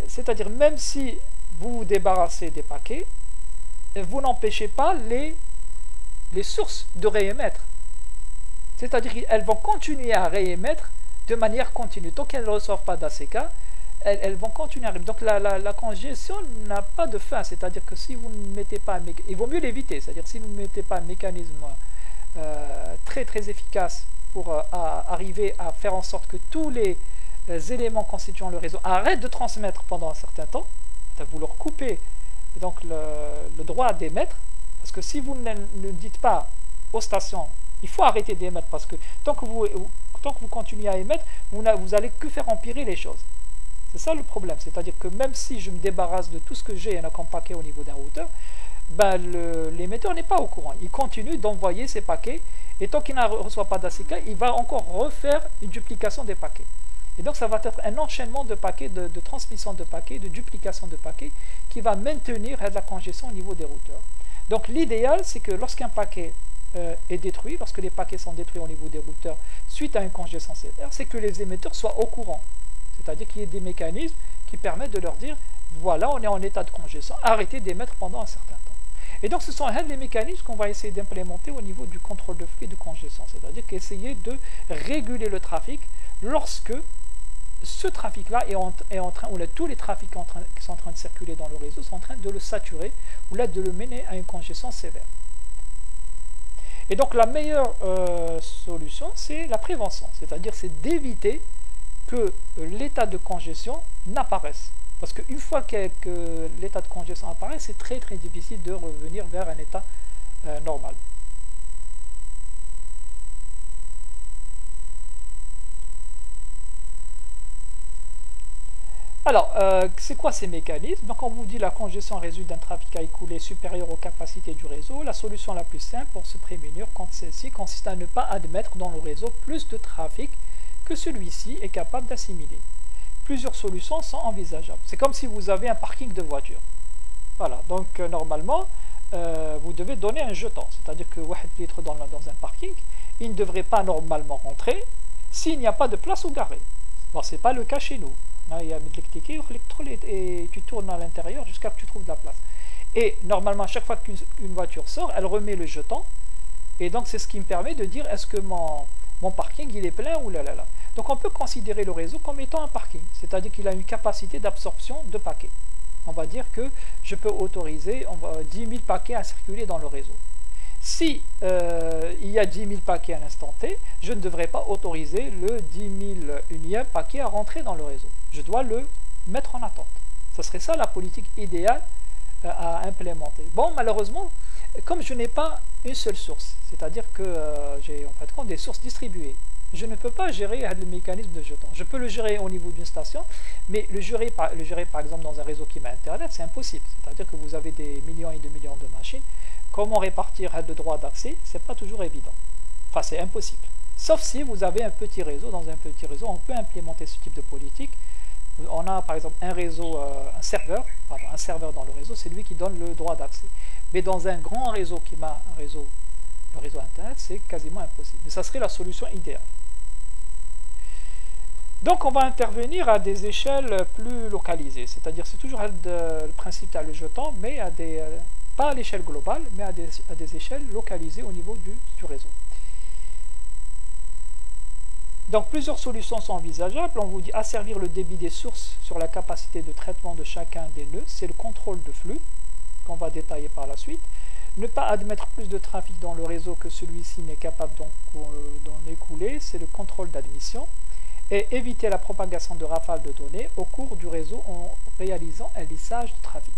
c'est-à-dire même si vous vous débarrassez des paquets, vous n'empêchez pas les sources de réémettre. C'est-à-dire qu'elles vont continuer à réémettre de manière continue. Tant qu'elles ne reçoivent pas d'ACK, elles vont continuer à réémettre. Donc la congestion n'a pas de fin. C'est-à-dire que si vous ne mettez pas il vaut mieux l'éviter. C'est-à-dire si vous ne mettez pas un mécanisme très très efficace pour arriver à faire en sorte que tous les éléments constituant le réseau arrêtent de transmettre pendant un certain temps, vous leur coupez donc le droit d'émettre, parce que si vous ne dites pas aux stations, il faut arrêter d'émettre, parce que tant que vous continuez à émettre, vous allez que faire empirer les choses. C'est ça le problème, c'est-à-dire que même si je me débarrasse de tout ce que j'ai comme paquet au niveau d'un routeur, ben l'émetteur n'est pas au courant. Il continue d'envoyer ses paquets, et tant qu'il ne reçoit pas d'ACK, il va encore refaire une duplication des paquets. Et donc ça va être un enchaînement de paquets, de transmission de paquets, de duplication de paquets, qui va maintenir la congestion au niveau des routeurs. Donc l'idéal, c'est que lorsqu'un paquet est détruit, lorsque les paquets sont détruits au niveau des routeurs suite à une congestion sévère, c'est que les émetteurs soient au courant. C'est-à-dire qu'il y ait des mécanismes qui permettent de leur dire, voilà, on est en état de congestion, arrêtez d'émettre pendant un certain temps. Et donc ce sont les mécanismes qu'on va essayer d'implémenter au niveau du contrôle de flux et de congestion. C'est-à-dire qu'essayer de réguler le trafic lorsque ce trafic-là est en train, ou là, tous les trafics qui sont en train de circuler dans le réseau sont en train de le saturer, ou là de le mener à une congestion sévère. Et donc la meilleure solution, c'est la prévention, c'est-à-dire c'est d'éviter que l'état de congestion n'apparaisse. Parce qu'une fois que l'état de congestion apparaît, c'est très très difficile de revenir vers un état normal. Alors, c'est quoi ces mécanismes? Donc, on vous dit la congestion résulte d'un trafic à écouler supérieur aux capacités du réseau. La solution la plus simple pour se prémunir contre celle-ci consiste à ne pas admettre dans le réseau plus de trafic que celui-ci est capable d'assimiler. Plusieurs solutions sont envisageables. C'est comme si vous avez un parking de voitures. Voilà, donc normalement, vous devez donner un jeton. C'est-à-dire que 1 litre dans un parking, il ne devrait pas normalement rentrer s'il n'y a pas de place où garer. Bon, ce n'est pas le cas chez nous. Il y a et tu tournes à l'intérieur jusqu'à ce que tu trouves de la place. Et normalement, à chaque fois qu'une voiture sort, elle remet le jeton. Et donc, c'est ce qui me permet de dire est-ce que mon parking il est plein ou là. Donc, on peut considérer le réseau comme étant un parking. C'est-à-dire qu'il a une capacité d'absorption de paquets. On va dire que je peux autoriser 10 000 paquets à circuler dans le réseau. Si il y a 10 000 paquets à l'instant T, je ne devrais pas autoriser le 10 001e paquet à rentrer dans le réseau. Je dois le mettre en attente. Ce serait ça la politique idéale à implémenter. Bon, malheureusement, comme je n'ai pas une seule source, c'est-à-dire que j'ai en fait des sources distribuées, je ne peux pas gérer le mécanisme de jeton. Je peux le gérer au niveau d'une station, mais le gérer par exemple dans un réseau qui met Internet, c'est impossible. C'est-à-dire que vous avez des millions et des millions de machines. Comment répartir le droit d'accès, c'est pas toujours évident. Enfin, c'est impossible. Sauf si vous avez un petit réseau. Dans un petit réseau, on peut implémenter ce type de politique. On a par exemple un réseau, un serveur dans le réseau, c'est lui qui donne le droit d'accès. Mais dans un grand réseau qui a le réseau Internet, c'est quasiment impossible. Mais ça serait la solution idéale. Donc on va intervenir à des échelles plus localisées. C'est-à-dire c'est toujours le principe le jeton, mais pas à l'échelle globale, mais à des échelles localisées au niveau du réseau. Donc plusieurs solutions sont envisageables. On vous dit asservir le débit des sources sur la capacité de traitement de chacun des nœuds. C'est le contrôle de flux qu'on va détailler par la suite. Ne pas admettre plus de trafic dans le réseau que celui-ci n'est capable d'en écouler. C'est le contrôle d'admission. Et éviter la propagation de rafales de données au cours du réseau en réalisant un lissage de trafic.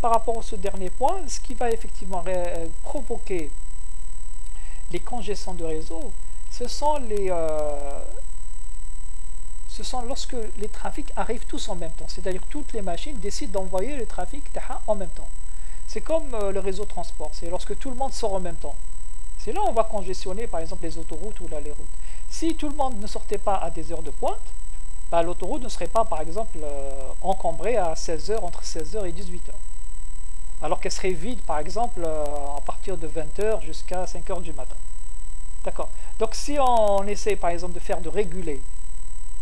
Par rapport à ce dernier point, ce qui va effectivement provoquer les congestions de réseau, ce sont lorsque les trafics arrivent tous en même temps. C'est-à-dire que toutes les machines décident d'envoyer le trafic en même temps. C'est comme le réseau de transport, c'est lorsque tout le monde sort en même temps. C'est là où on va congestionner par exemple les autoroutes ou les routes. Si tout le monde ne sortait pas à des heures de pointe, l'autoroute ne serait pas par exemple encombrée à 16h, entre 16h et 18h. Alors qu'elle serait vide par exemple à partir de 20h jusqu'à 5h du matin. D'accord. Donc si on essaie par exemple de réguler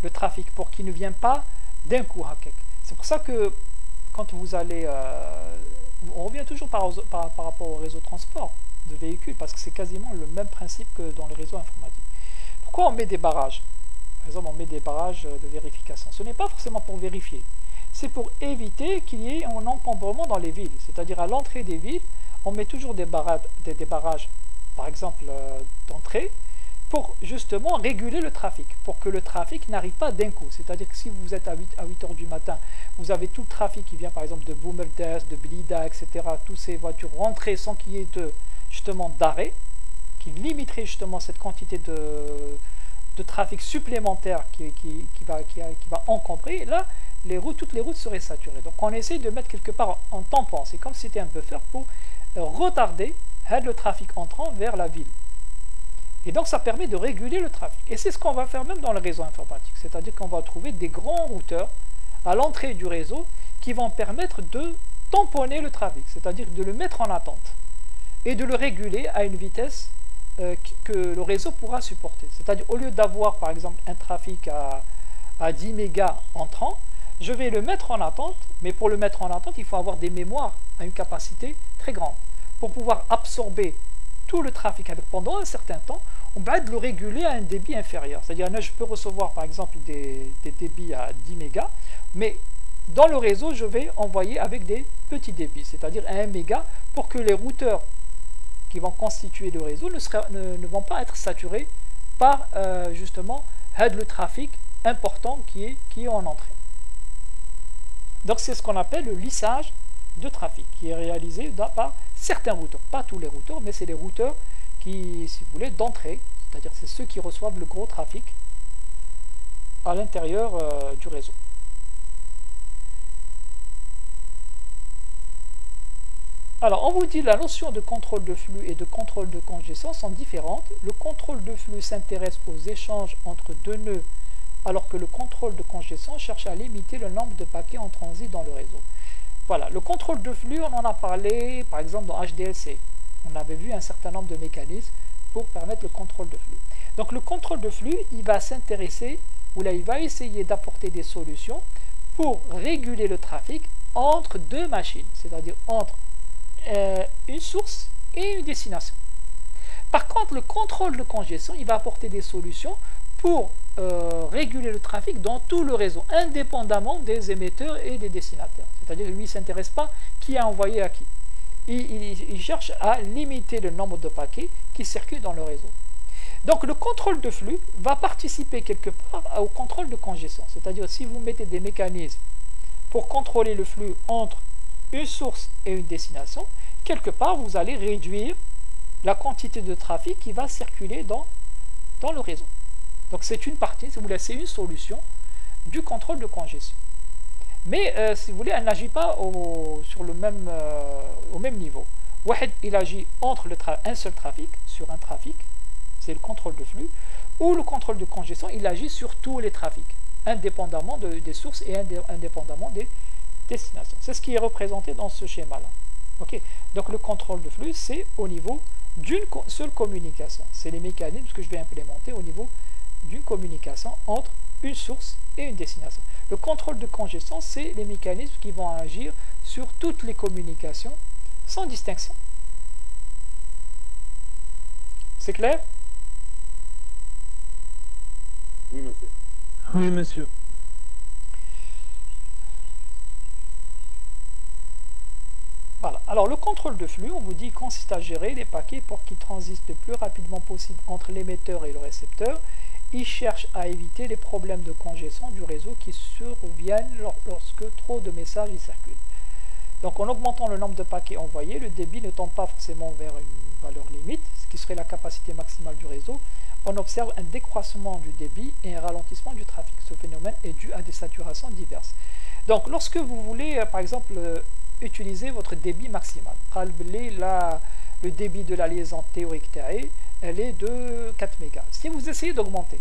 le trafic pour qu'il ne vienne pas d'un coup, c'est pour ça que quand vous allez, on revient toujours par rapport au réseau de transport de véhicules, parce que c'est quasiment le même principe que dans le réseau informatique. Pourquoi on met des barrages? Par exemple, on met des barrages de vérification. Ce n'est pas forcément pour vérifier, c'est pour éviter qu'il y ait un encombrement dans les villes. C'est-à-dire à l'entrée des villes, on met toujours des barrages, par exemple d'entrée, pour justement réguler le trafic, pour que le trafic n'arrive pas d'un coup. C'est-à-dire que si vous êtes à 8h du matin, vous avez tout le trafic qui vient par exemple de Boomerdes, de Blida, etc., toutes ces voitures rentrées sans qu'il y ait d'arrêt, qui limiterait justement cette quantité de trafic supplémentaire qui va encombrer. Et là, toutes les routes seraient saturées. Donc on essaie de mettre quelque part en tampon. C'est comme si c'était un buffer pour retarder le trafic entrant vers la ville. Et donc ça permet de réguler le trafic. Et c'est ce qu'on va faire même dans le réseau informatique. C'est-à-dire qu'on va trouver des grands routeurs à l'entrée du réseau qui vont permettre de tamponner le trafic, c'est-à-dire de le mettre en attente et de le réguler à une vitesse que le réseau pourra supporter. C'est-à-dire au lieu d'avoir par exemple un trafic à 10 mégas entrant, je vais le mettre en attente, mais pour le mettre en attente, il faut avoir des mémoires à une capacité très grande pour pouvoir absorber tout le trafic avec pendant un certain temps, on va le réguler à un débit inférieur. C'est-à-dire, je peux recevoir par exemple des débits à 10 mégas, mais dans le réseau, je vais envoyer avec des petits débits, c'est-à-dire à 1 méga, pour que les routeurs qui vont constituer le réseau ne vont pas être saturés par justement le trafic important qui est en entrée. Donc c'est ce qu'on appelle le lissage de trafic, qui est réalisé par certains routeurs, pas tous les routeurs, mais c'est les routeurs qui, si vous voulez, d'entrée, c'est-à-dire c'est ceux qui reçoivent le gros trafic à l'intérieur du réseau. Alors, on vous dit la notion de contrôle de flux et de contrôle de congestion sont différentes. Le contrôle de flux s'intéresse aux échanges entre deux nœuds, alors que le contrôle de congestion cherche à limiter le nombre de paquets en transit dans le réseau. Voilà, le contrôle de flux, on en a parlé par exemple dans HDLC. On avait vu un certain nombre de mécanismes pour permettre le contrôle de flux. Donc le contrôle de flux, il va s'intéresser, ou là il va essayer d'apporter des solutions pour réguler le trafic entre deux machines, c'est-à-dire entre une source et une destination. Par contre, le contrôle de congestion, il va apporter des solutions pour réguler le trafic dans tout le réseau, indépendamment des émetteurs et des destinataires. C'est-à-dire que lui, il ne s'intéresse pas qui a envoyé à qui. Il cherche à limiter le nombre de paquets qui circulent dans le réseau. Donc le contrôle de flux va participer quelque part au contrôle de congestion. C'est-à-dire si vous mettez des mécanismes pour contrôler le flux entre une source et une destination, quelque part vous allez réduire la quantité de trafic qui va circuler dans le réseau. Donc c'est une partie, si vous voulez, c'est une solution du contrôle de congestion. Mais si vous voulez, elle n'agit pas au même niveau. Wahed, il agit entre un seul trafic, sur un trafic, c'est le contrôle de flux, ou le contrôle de congestion, il agit sur tous les trafics, indépendamment des sources et indépendamment des destinations. C'est ce qui est représenté dans ce schéma-là. Okay. Donc le contrôle de flux, c'est au niveau d'une seule communication. C'est les mécanismes que je vais implémenter au niveau d'une communication entre une source et une destination. Le contrôle de congestion, c'est les mécanismes qui vont agir sur toutes les communications sans distinction. C'est clair? Oui, monsieur. Oui, monsieur. Voilà. Alors le contrôle de flux, on vous dit, consiste à gérer les paquets pour qu'ils transitent le plus rapidement possible entre l'émetteur et le récepteur. Il cherche à éviter les problèmes de congestion du réseau qui surviennent lorsque trop de messages y circulent. Donc en augmentant le nombre de paquets envoyés, le débit ne tend pas forcément vers une valeur limite, ce qui serait la capacité maximale du réseau. On observe un décroissement du débit et un ralentissement du trafic. Ce phénomène est dû à des saturations diverses. Donc lorsque vous voulez, par exemple, utiliser votre débit maximal, le débit de la liaison théorique TAE, elle est de 4 mégas. Si vous essayez d'augmenter,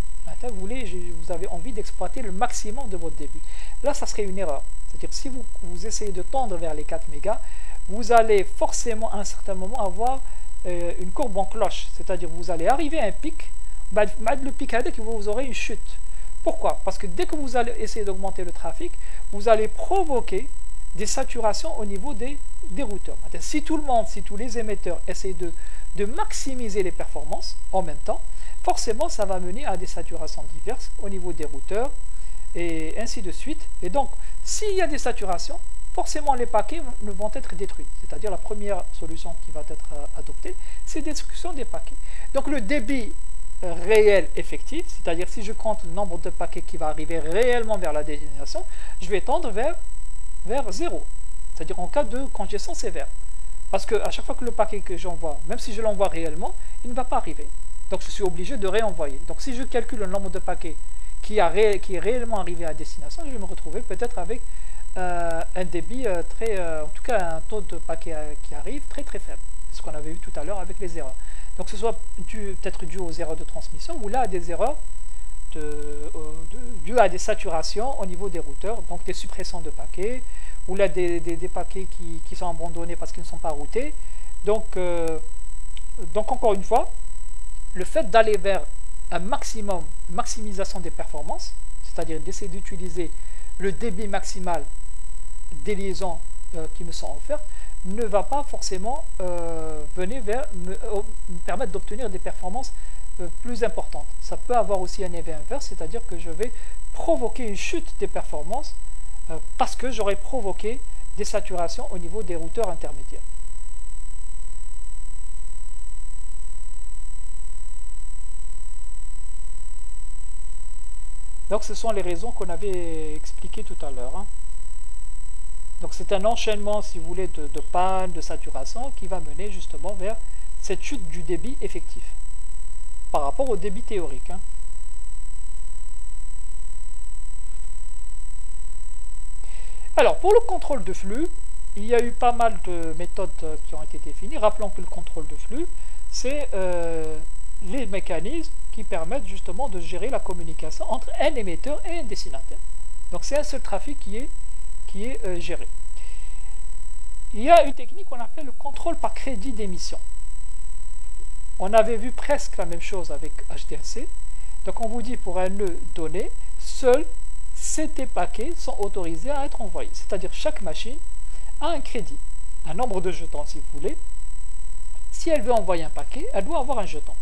vous avez envie d'exploiter le maximum de votre débit, là ça serait une erreur. C'est-à-dire si vous essayez de tendre vers les 4 mégas, vous allez forcément à un certain moment avoir une courbe en cloche. C'est-à-dire vous allez arriver à un pic, le pic avec vous aurez une chute. Pourquoi? Parce que dès que vous allez essayer d'augmenter le trafic, vous allez provoquer des saturations au niveau des routeurs. Si tous les émetteurs essaient de maximiser les performances en même temps, forcément ça va mener à des saturations diverses au niveau des routeurs et ainsi de suite. Et donc s'il y a des saturations, forcément les paquets vont être détruits. C'est-à-dire la première solution qui va être adoptée, c'est destruction des paquets. Donc le débit réel effectif, c'est-à-dire si je compte le nombre de paquets qui va arriver réellement vers la destination, je vais tendre vers 0. C'est-à-dire en cas de congestion sévère. Parce qu'à chaque fois que le paquet que j'envoie, même si je l'envoie réellement, il ne va pas arriver. Donc je suis obligé de réenvoyer. Donc si je calcule le nombre de paquets qui est réellement arrivé à destination, je vais me retrouver peut-être avec un débit en tout cas un taux de paquets qui arrive très très faible. C'est ce qu'on avait vu tout à l'heure avec les erreurs. Donc ce soit peut-être dû aux erreurs de transmission ou là à des erreurs dues à des saturations au niveau des routeurs, donc des suppressions de paquets, ou là des paquets qui sont abandonnés parce qu'ils ne sont pas routés. Donc encore une fois, le fait d'aller vers un maximisation des performances, c'est-à-dire d'essayer d'utiliser le débit maximal des liaisons qui me sont offertes, ne va pas forcément venir me permettre d'obtenir des performances plus importantes. Ça peut avoir aussi un effet inverse, c'est-à-dire que je vais provoquer une chute des performances parce que j'aurais provoqué des saturations au niveau des routeurs intermédiaires. Donc ce sont les raisons qu'on avait expliquées tout à l'heure. Donc c'est un enchaînement, si vous voulez, de panne, de saturation qui va mener justement vers cette chute du débit effectif par rapport au débit théorique. Alors pour le contrôle de flux, il y a eu pas mal de méthodes qui ont été définies. Rappelons que le contrôle de flux, c'est les mécanismes qui permettent justement de gérer la communication entre un émetteur et un destinataire. Donc c'est un seul trafic qui est géré. Il y a une technique qu'on appelle le contrôle par crédit d'émission. On avait vu presque la même chose avec HDLC. Donc on vous dit pour un nœud donné, seuls ces paquets sont autorisés à être envoyés. C'est-à-dire chaque machine a un crédit, un nombre de jetons si vous voulez. Si elle veut envoyer un paquet, elle doit avoir un jeton.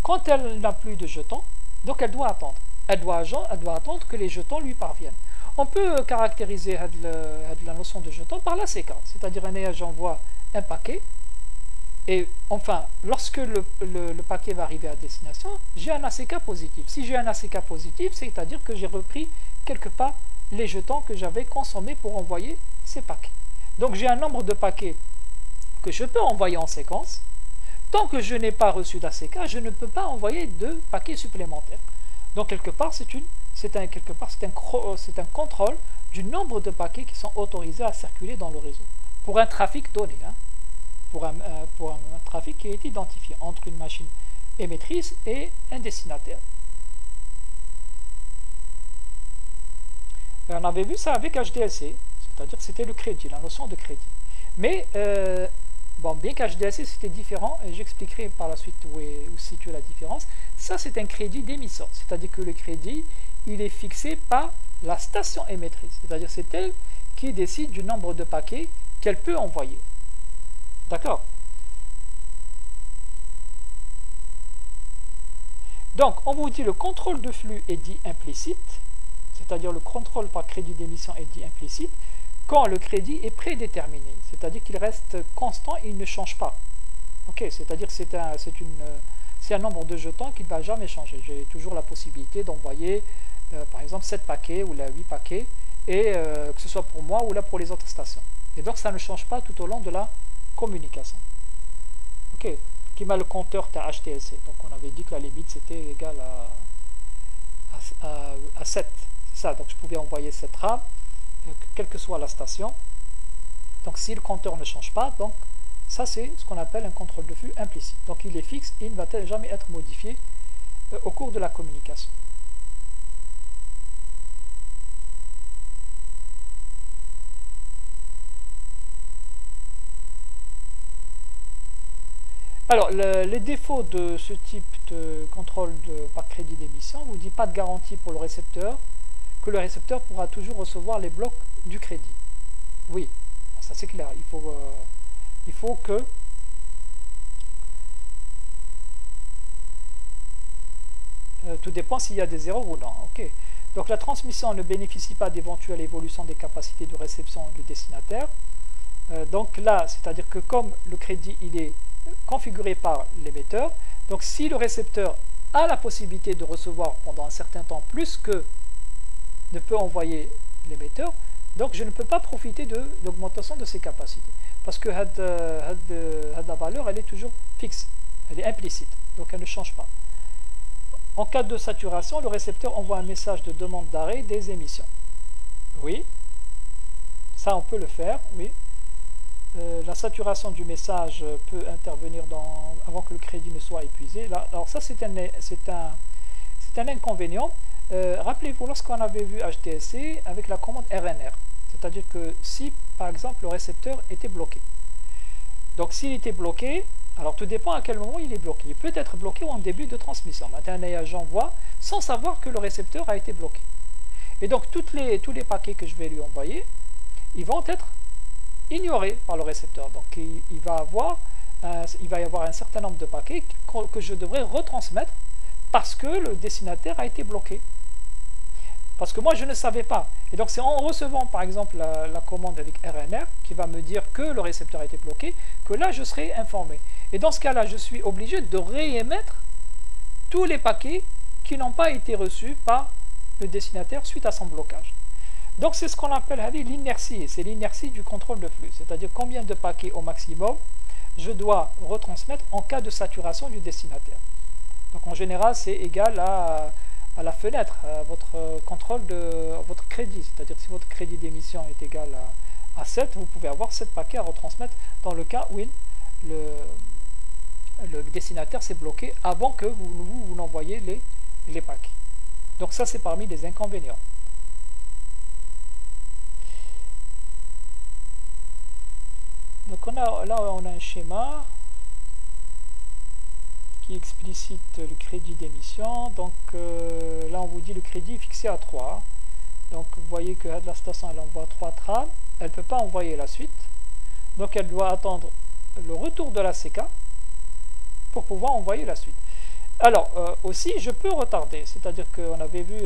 Quand elle n'a plus de jetons, donc elle doit attendre. Elle doit attendre que les jetons lui parviennent. On peut caractériser la notion de jeton par la séquence. C'est-à-dire j'envoie un paquet. Et enfin, lorsque le paquet va arriver à destination, j'ai un ACK positif. Si j'ai un ACK positif, c'est-à-dire que j'ai repris quelque part les jetons que j'avais consommés pour envoyer ces paquets. Donc j'ai un nombre de paquets que je peux envoyer en séquence. Tant que je n'ai pas reçu d'ACK, je ne peux pas envoyer de paquets supplémentaires. Donc quelque part, c'est un contrôle du nombre de paquets qui sont autorisés à circuler dans le réseau. Pour un trafic donné, pour un trafic qui est identifié entre une machine émettrice et un destinataire. Et on avait vu ça avec HDLC, c'est-à-dire que c'était le crédit, la notion de crédit. Mais bien qu'HDLC c'était différent, et j'expliquerai par la suite où se situe la différence, ça c'est un crédit d'émission, c'est-à-dire que le crédit, il est fixé par la station émettrice, c'est-à-dire c'est elle qui décide du nombre de paquets qu'elle peut envoyer. D'accord? Donc, on vous dit le contrôle de flux est dit implicite, c'est-à-dire le contrôle par crédit d'émission est dit implicite, quand le crédit est prédéterminé, c'est-à-dire qu'il reste constant et il ne change pas. Ok, c'est-à-dire que c'est un nombre de jetons qui ne va jamais changer. J'ai toujours la possibilité d'envoyer, par exemple, 7 paquets ou 8 paquets, et que ce soit pour moi ou là pour les autres stations. Et donc, ça ne change pas tout au long de la communication. Ok, qui met le compteur HTLC. Donc, on avait dit que la limite, c'était égal à 7. C'est ça, donc je pouvais envoyer 7 RAM, quelle que soit la station. Donc si le compteur ne change pas, donc ça c'est ce qu'on appelle un contrôle de flux implicite. Donc il est fixe et il ne va jamais être modifié au cours de la communication. Alors les défauts de ce type de contrôle par crédit d'émission, on vous dit pas de garantie pour le récepteur, que le récepteur pourra toujours recevoir les blocs du crédit. Oui, ça c'est clair, il faut que tout dépend s'il y a des erreurs ou non. Okay. Donc la transmission ne bénéficie pas d'éventuelle évolution des capacités de réception du destinataire. Donc là, c'est-à-dire que comme le crédit il est configuré par l'émetteur, donc si le récepteur a la possibilité de recevoir pendant un certain temps plus que ne peut envoyer l'émetteur, donc je ne peux pas profiter de l'augmentation de ses capacités parce que la valeur elle est toujours fixe, elle est implicite, donc elle ne change pas. En cas de saturation, le récepteur envoie un message de demande d'arrêt des émissions. Oui, ça on peut le faire, oui. La saturation du message peut intervenir avant que le crédit ne soit épuisé. Là, alors ça c'est un inconvénient. Rappelez-vous lorsqu'on avait vu HTLC avec la commande RNR, c'est-à-dire que si par exemple le récepteur était bloqué. Donc s'il était bloqué, alors tout dépend à quel moment il est bloqué. Il peut être bloqué en début de transmission. Maintenant j'envoie sans savoir que le récepteur a été bloqué. Et donc tous les paquets que je vais lui envoyer, ils vont être ignoré par le récepteur. Donc il va y avoir un certain nombre de paquets que je devrais retransmettre parce que le destinataire a été bloqué. Parce que moi, je ne savais pas. Et donc, c'est en recevant, par exemple, la commande avec RNR, qui va me dire que le récepteur a été bloqué, que là, je serai informé. Et dans ce cas-là, je suis obligé de réémettre tous les paquets qui n'ont pas été reçus par le destinataire suite à son blocage. Donc, c'est ce qu'on appelle l'inertie. C'est l'inertie du contrôle de flux. C'est-à-dire combien de paquets au maximum je dois retransmettre en cas de saturation du destinataire. Donc, en général, c'est égal à la fenêtre, à votre contrôle de votre crédit. C'est-à-dire si votre crédit d'émission est égal à 7, vous pouvez avoir 7 paquets à retransmettre dans le cas où le destinataire s'est bloqué avant que vous n'envoyiez les paquets. Donc ça, c'est parmi les inconvénients. Donc là, on a un schéma qui explicite le crédit d'émission. Donc là, on vous dit le crédit est fixé à 3. Donc vous voyez que la station, elle envoie 3 trams. Elle ne peut pas envoyer la suite. Donc elle doit attendre le retour de la CK pour pouvoir envoyer la suite. Alors, aussi, je peux retarder. C'est-à-dire qu'on avait vu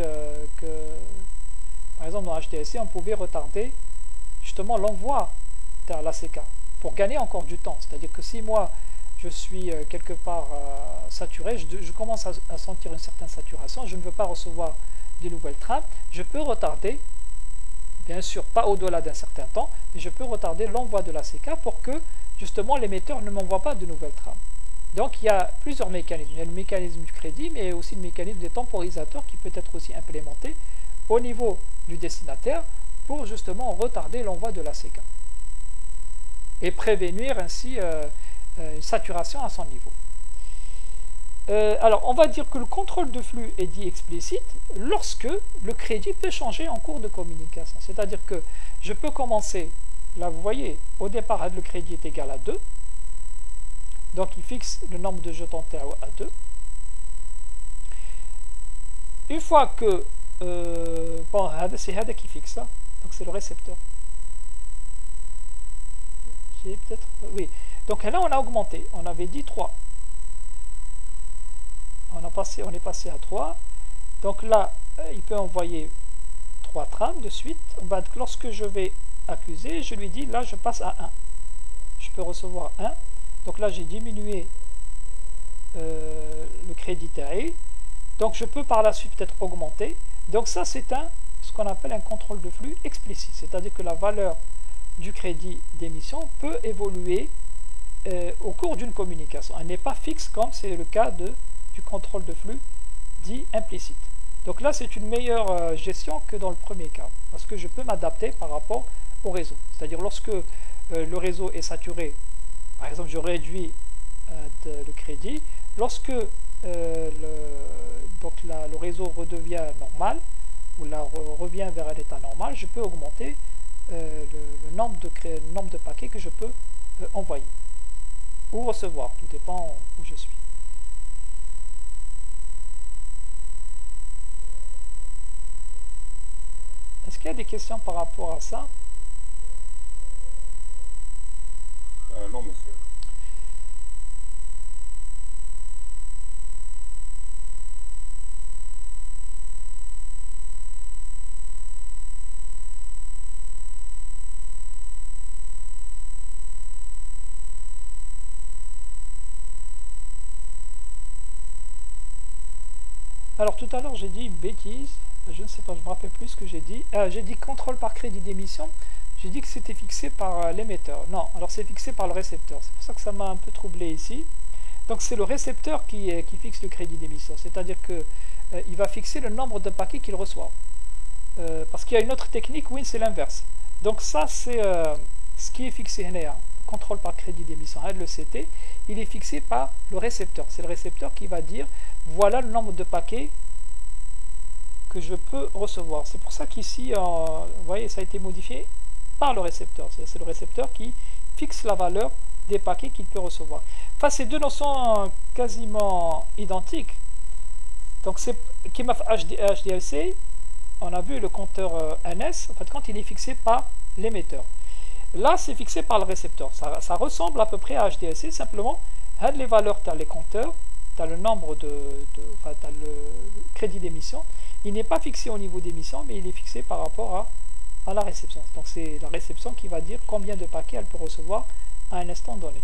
que, par exemple, dans HDSC, on pouvait retarder justement l'envoi vers la CK pour gagner encore du temps. C'est-à-dire que si moi, je suis quelque part saturé, je commence à sentir une certaine saturation, je ne veux pas recevoir de nouvelles trames, je peux retarder, bien sûr pas au-delà d'un certain temps, mais je peux retarder l'envoi de la CK pour que justement l'émetteur ne m'envoie pas de nouvelles trames. Donc il y a plusieurs mécanismes. Il y a le mécanisme du crédit, mais aussi le mécanisme des temporisateurs qui peut être aussi implémenté au niveau du destinataire pour justement retarder l'envoi de la CK et prévenir ainsi une saturation à son niveau. Alors on va dire que le contrôle de flux est dit explicite lorsque le crédit peut changer en cours de communication. C'est-à-dire que je peux commencer, là vous voyez, au départ le crédit est égal à 2. Donc il fixe le nombre de jetons TAO à 2. Une fois que bon, c'est Hada qui fixe ça, donc c'est le récepteur. J'ai peut-être, oui. Donc là on a augmenté, on avait dit 3. On est passé à 3. Donc là, il peut envoyer 3 trames de suite. Lorsque je vais accuser, je lui dis, là je passe à 1. Je peux recevoir 1. Donc là, j'ai diminué le crédit TAE. Donc je peux par la suite peut-être augmenter. Donc ça, c'est ce qu'on appelle un contrôle de flux explicite. C'est-à-dire que la valeur du crédit d'émission peut évoluer au cours d'une communication. Elle n'est pas fixe comme c'est le cas du contrôle de flux dit implicite. Donc là, c'est une meilleure gestion que dans le premier cas. Parce que je peux m'adapter par rapport au réseau. C'est-à-dire lorsque le réseau est saturé, par exemple, je réduis le crédit. Lorsque le réseau redevient normal, ou revient vers un état normal, je peux augmenter le nombre de paquets que je peux envoyer ou recevoir, tout dépend où je suis. Est-ce qu'il y a des questions par rapport à ça? Non, monsieur. Alors tout à l'heure j'ai dit une bêtise, je ne sais pas, je me rappelle plus ce que j'ai dit. J'ai dit contrôle par crédit d'émission. J'ai dit que c'était fixé par l'émetteur. Non, alors c'est fixé par le récepteur. C'est pour ça que ça m'a un peu troublé ici. Donc c'est le récepteur qui fixe le crédit d'émission. C'est-à-dire qu'il va fixer le nombre de paquets qu'il reçoit. Parce qu'il y a une autre technique, oui, c'est l'inverse. Donc ça, c'est ce qui est fixé. Le contrôle par crédit d'émission, le CT, il est fixé par le récepteur. C'est le récepteur qui va dire, voilà le nombre de paquets que je peux recevoir. C'est pour ça qu'ici, vous voyez, ça a été modifié par le récepteur. C'est le récepteur qui fixe la valeur des paquets qu'il peut recevoir. Enfin, ces deux notions quasiment identiques. Donc, c'est KMF HDLC, on a vu le compteur NS, en fait, quand il est fixé par l'émetteur. Là, c'est fixé par le récepteur. Ça ressemble à peu près à HDLC, simplement, les valeurs, tu as les compteurs, tu as le nombre enfin, tu as le crédit d'émission. Il n'est pas fixé au niveau d'émission, mais il est fixé par rapport à la réception. Donc, c'est la réception qui va dire combien de paquets elle peut recevoir à un instant donné.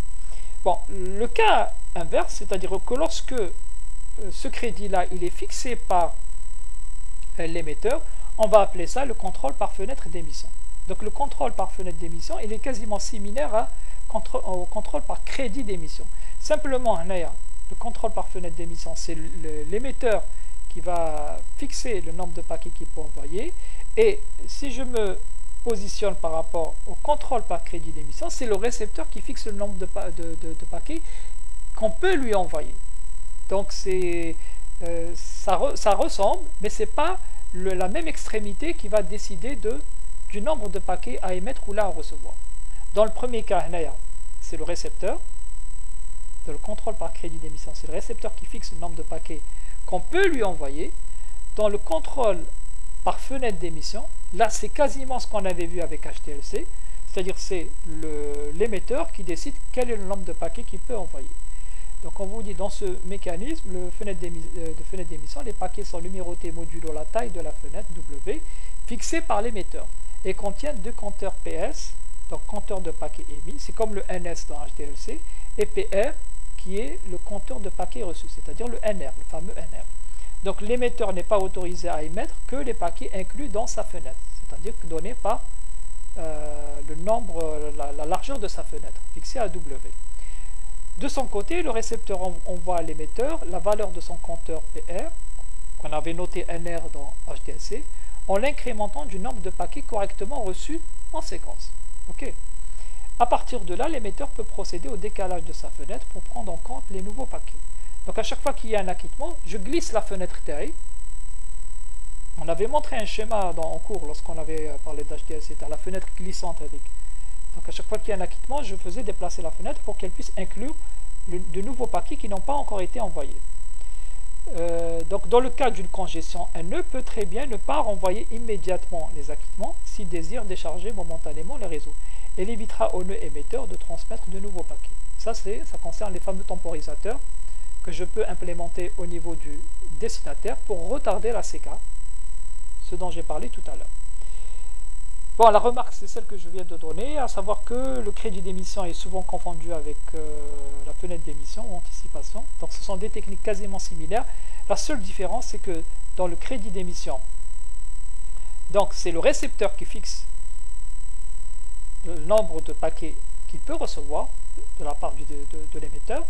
Bon, le cas inverse, c'est-à-dire que lorsque ce crédit-là, il est fixé par l'émetteur, on va appeler ça le contrôle par fenêtre d'émission. Donc le contrôle par fenêtre d'émission, il est quasiment similaire au contrôle par crédit d'émission. Simplement, le contrôle par fenêtre d'émission, c'est l'émetteur qui va fixer le nombre de paquets qu'il peut envoyer. Et si je me positionne par rapport au contrôle par crédit d'émission, c'est le récepteur qui fixe le nombre de paquets qu'on peut lui envoyer. Donc ça ressemble, mais ce n'est pas la même extrémité qui va décider du nombre de paquets à émettre ou là à recevoir. Dans le premier cas, c'est le récepteur. Dans le contrôle par crédit d'émission, c'est le récepteur qui fixe le nombre de paquets qu'on peut lui envoyer. Dans le contrôle par fenêtre d'émission, là c'est quasiment ce qu'on avait vu avec HTLC, c'est-à-dire c'est l'émetteur qui décide quel est le nombre de paquets qu'il peut envoyer. Donc on vous dit dans ce mécanisme de fenêtre d'émission, les paquets sont numérotés modulo la taille de la fenêtre W fixée par l'émetteur et contiennent deux compteurs PS, donc compteur de paquets émis, c'est comme le NS dans HDLC, et PR qui est le compteur de paquets reçus, c'est-à-dire le NR, le fameux NR. Donc l'émetteur n'est pas autorisé à émettre que les paquets inclus dans sa fenêtre, c'est-à-dire donnés par le nombre, la largeur de sa fenêtre, fixée à W. De son côté, le récepteur envoie à l'émetteur la valeur de son compteur PR, qu'on avait noté NR dans HDLC, en l'incrémentant du nombre de paquets correctement reçus en séquence. Okay. À partir de là, l'émetteur peut procéder au décalage de sa fenêtre pour prendre en compte les nouveaux paquets. Donc à chaque fois qu'il y a un acquittement, je glisse la fenêtre TI. On avait montré un schéma en cours lorsqu'on avait parlé d'HDLC, c'était la fenêtre glissante avec. Donc à chaque fois qu'il y a un acquittement, je faisais déplacer la fenêtre pour qu'elle puisse inclure de nouveaux paquets qui n'ont pas encore été envoyés. Donc dans le cas d'une congestion, elle ne peut très bien ne pas renvoyer immédiatement les acquittements s'il désire décharger momentanément le réseau. Elle évitera au nœud émetteur de transmettre de nouveaux paquets. Ça concerne les fameux temporisateurs que je peux implémenter au niveau du destinataire pour retarder la CK, ce dont j'ai parlé tout à l'heure. Bon, la remarque, c'est celle que je viens de donner, à savoir que le crédit d'émission est souvent confondu avec la fenêtre d'émission ou anticipation. Donc, ce sont des techniques quasiment similaires. La seule différence, c'est que dans le crédit d'émission, donc c'est le récepteur qui fixe le nombre de paquets qu'il peut recevoir de la part de l'émetteur.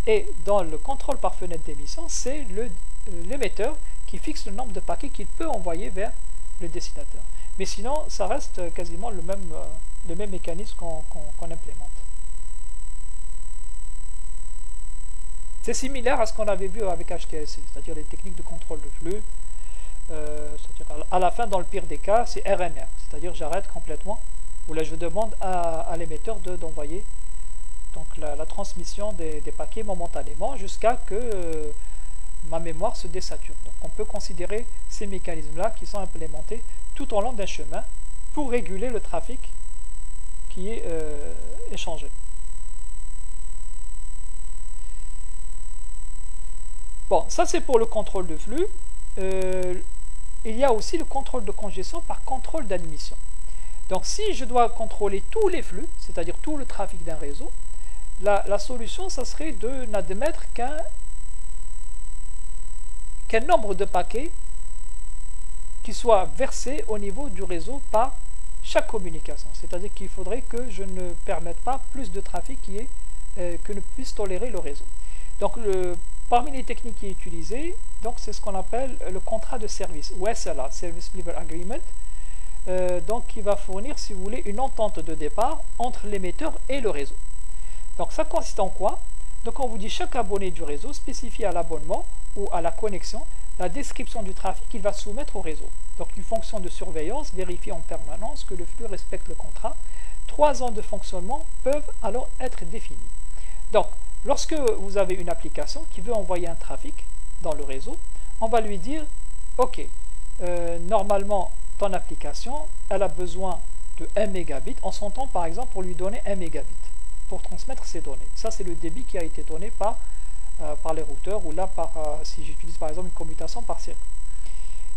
Et dans le contrôle par fenêtre d'émission, c'est l'émetteur qui fixe le nombre de paquets qu'il peut envoyer vers le destinataire. Mais sinon, ça reste quasiment le même mécanisme qu'on implémente. C'est similaire à ce qu'on avait vu avec HTLC, c'est-à-dire les techniques de contrôle de flux. C'est-à-dire à la fin, dans le pire des cas, c'est RNR, c'est-à-dire j'arrête complètement, ou là je demande à l'émetteur d'envoyer donc la transmission des paquets momentanément jusqu'à que ma mémoire se désature. Donc on peut considérer ces mécanismes-là qui sont implémentés tout au long d'un chemin pour réguler le trafic qui est échangé. Bon, ça c'est pour le contrôle de flux. Il y a aussi le contrôle de congestion par contrôle d'admission. Donc si je dois contrôler tous les flux, c'est-à-dire tout le trafic d'un réseau, la solution, ça serait de n'admettre qu'un nombre de paquets qui soit versé au niveau du réseau par chaque communication. C'est-à-dire qu'il faudrait que je ne permette pas plus de trafic que ne puisse tolérer le réseau. Donc parmi les techniques qui est utilisées, c'est ce qu'on appelle le contrat de service, ou SLA, Service Level Agreement, donc qui va fournir, si vous voulez, une entente de départ entre l'émetteur et le réseau. Donc ça consiste en quoi? Donc on vous dit chaque abonné du réseau spécifie à l'abonnement ou à la connexion la description du trafic qu'il va soumettre au réseau. Donc une fonction de surveillance vérifie en permanence que le flux respecte le contrat. 3 ans de fonctionnement peuvent alors être définis. Donc lorsque vous avez une application qui veut envoyer un trafic dans le réseau, on va lui dire ok, normalement ton application elle a besoin de 1 mégabit, on s'entend par exemple pour lui donner 1 mégabit pour transmettre ces données. Ça, c'est le débit qui a été donné par les routeurs, ou là, si j'utilise par exemple une commutation par circuit.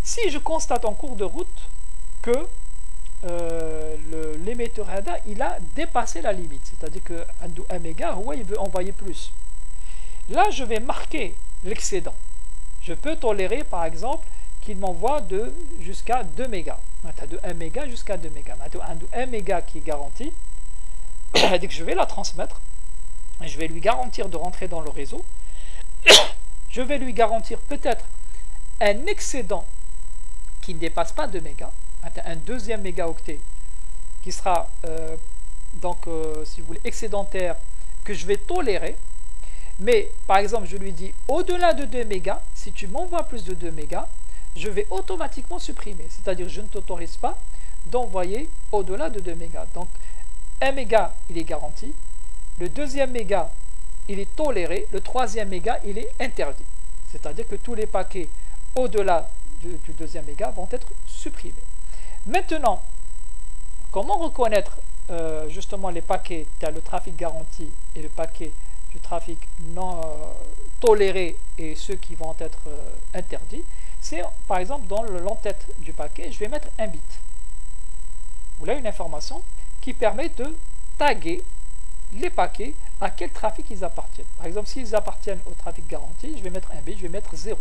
Si je constate en cours de route que l'émetteur HADA, il a dépassé la limite, c'est-à-dire que 1 méga, ouais, il veut envoyer plus. Là, je vais marquer l'excédent. Je peux tolérer, par exemple, qu'il m'envoie jusqu'à 2 mégas. De 1 méga jusqu'à 2 mégas. De 1 méga qui est garanti, dès que je vais la transmettre, je vais lui garantir de rentrer dans le réseau. Je vais lui garantir peut-être un excédent qui ne dépasse pas 2 mégas, un deuxième mégaoctet qui sera si vous voulez excédentaire, que je vais tolérer. Mais par exemple, je lui dis au-delà de 2 mégas, si tu m'envoies plus de 2 mégas, je vais automatiquement supprimer. C'est-à-dire, je ne t'autorise pas d'envoyer au-delà de 2 mégas. Donc 1 méga, il est garanti. Le deuxième méga, il est toléré. Le troisième méga, il est interdit. C'est-à-dire que tous les paquets au-delà du deuxième méga vont être supprimés. Maintenant, comment reconnaître justement les paquets, le trafic garanti et le paquet du trafic non toléré et ceux qui vont être interdits? C'est par exemple dans l'entête du paquet, je vais mettre un bit. Vous avez une information qui permet de taguer les paquets à quel trafic ils appartiennent. Par exemple, s'ils appartiennent au trafic garanti, je vais mettre un bit, je vais mettre 0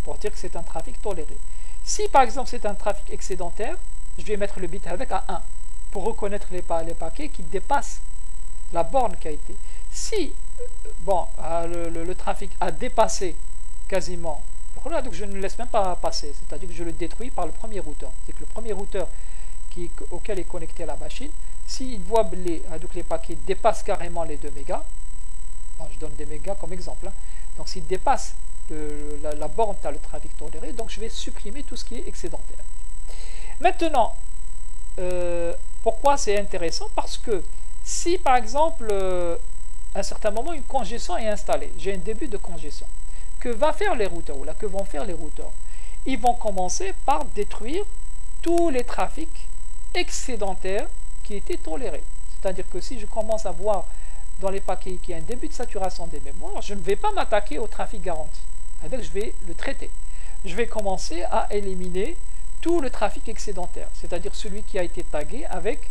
pour dire que c'est un trafic toléré. Si par exemple c'est un trafic excédentaire, je vais mettre le bit avec à 1 pour reconnaître les paquets qui dépassent la borne qui a été. Si le trafic a dépassé quasiment, donc je ne le laisse même pas passer, c'est-à-dire que je le détruis par le premier routeur. C'est que le premier routeur auquel est connecté la machine, s'il voit les paquets dépassent carrément les 2 mégas, je donne des mégas comme exemple, donc s'il dépasse la borne le trafic toléré, donc je vais supprimer tout ce qui est excédentaire. Maintenant, pourquoi c'est intéressant? Parce que si par exemple à un certain moment une congestion est installée, j'ai un début de congestion, que vont faire les routeurs? Ils vont commencer par détruire tous les trafics excédentaires qui étaient tolérés. C'est-à-dire que si je commence à voir dans les paquets qu'il y a un début de saturation des mémoires, je ne vais pas m'attaquer au trafic garanti. Je vais le traiter. Je vais commencer à éliminer tout le trafic excédentaire, c'est-à-dire celui qui a été tagué avec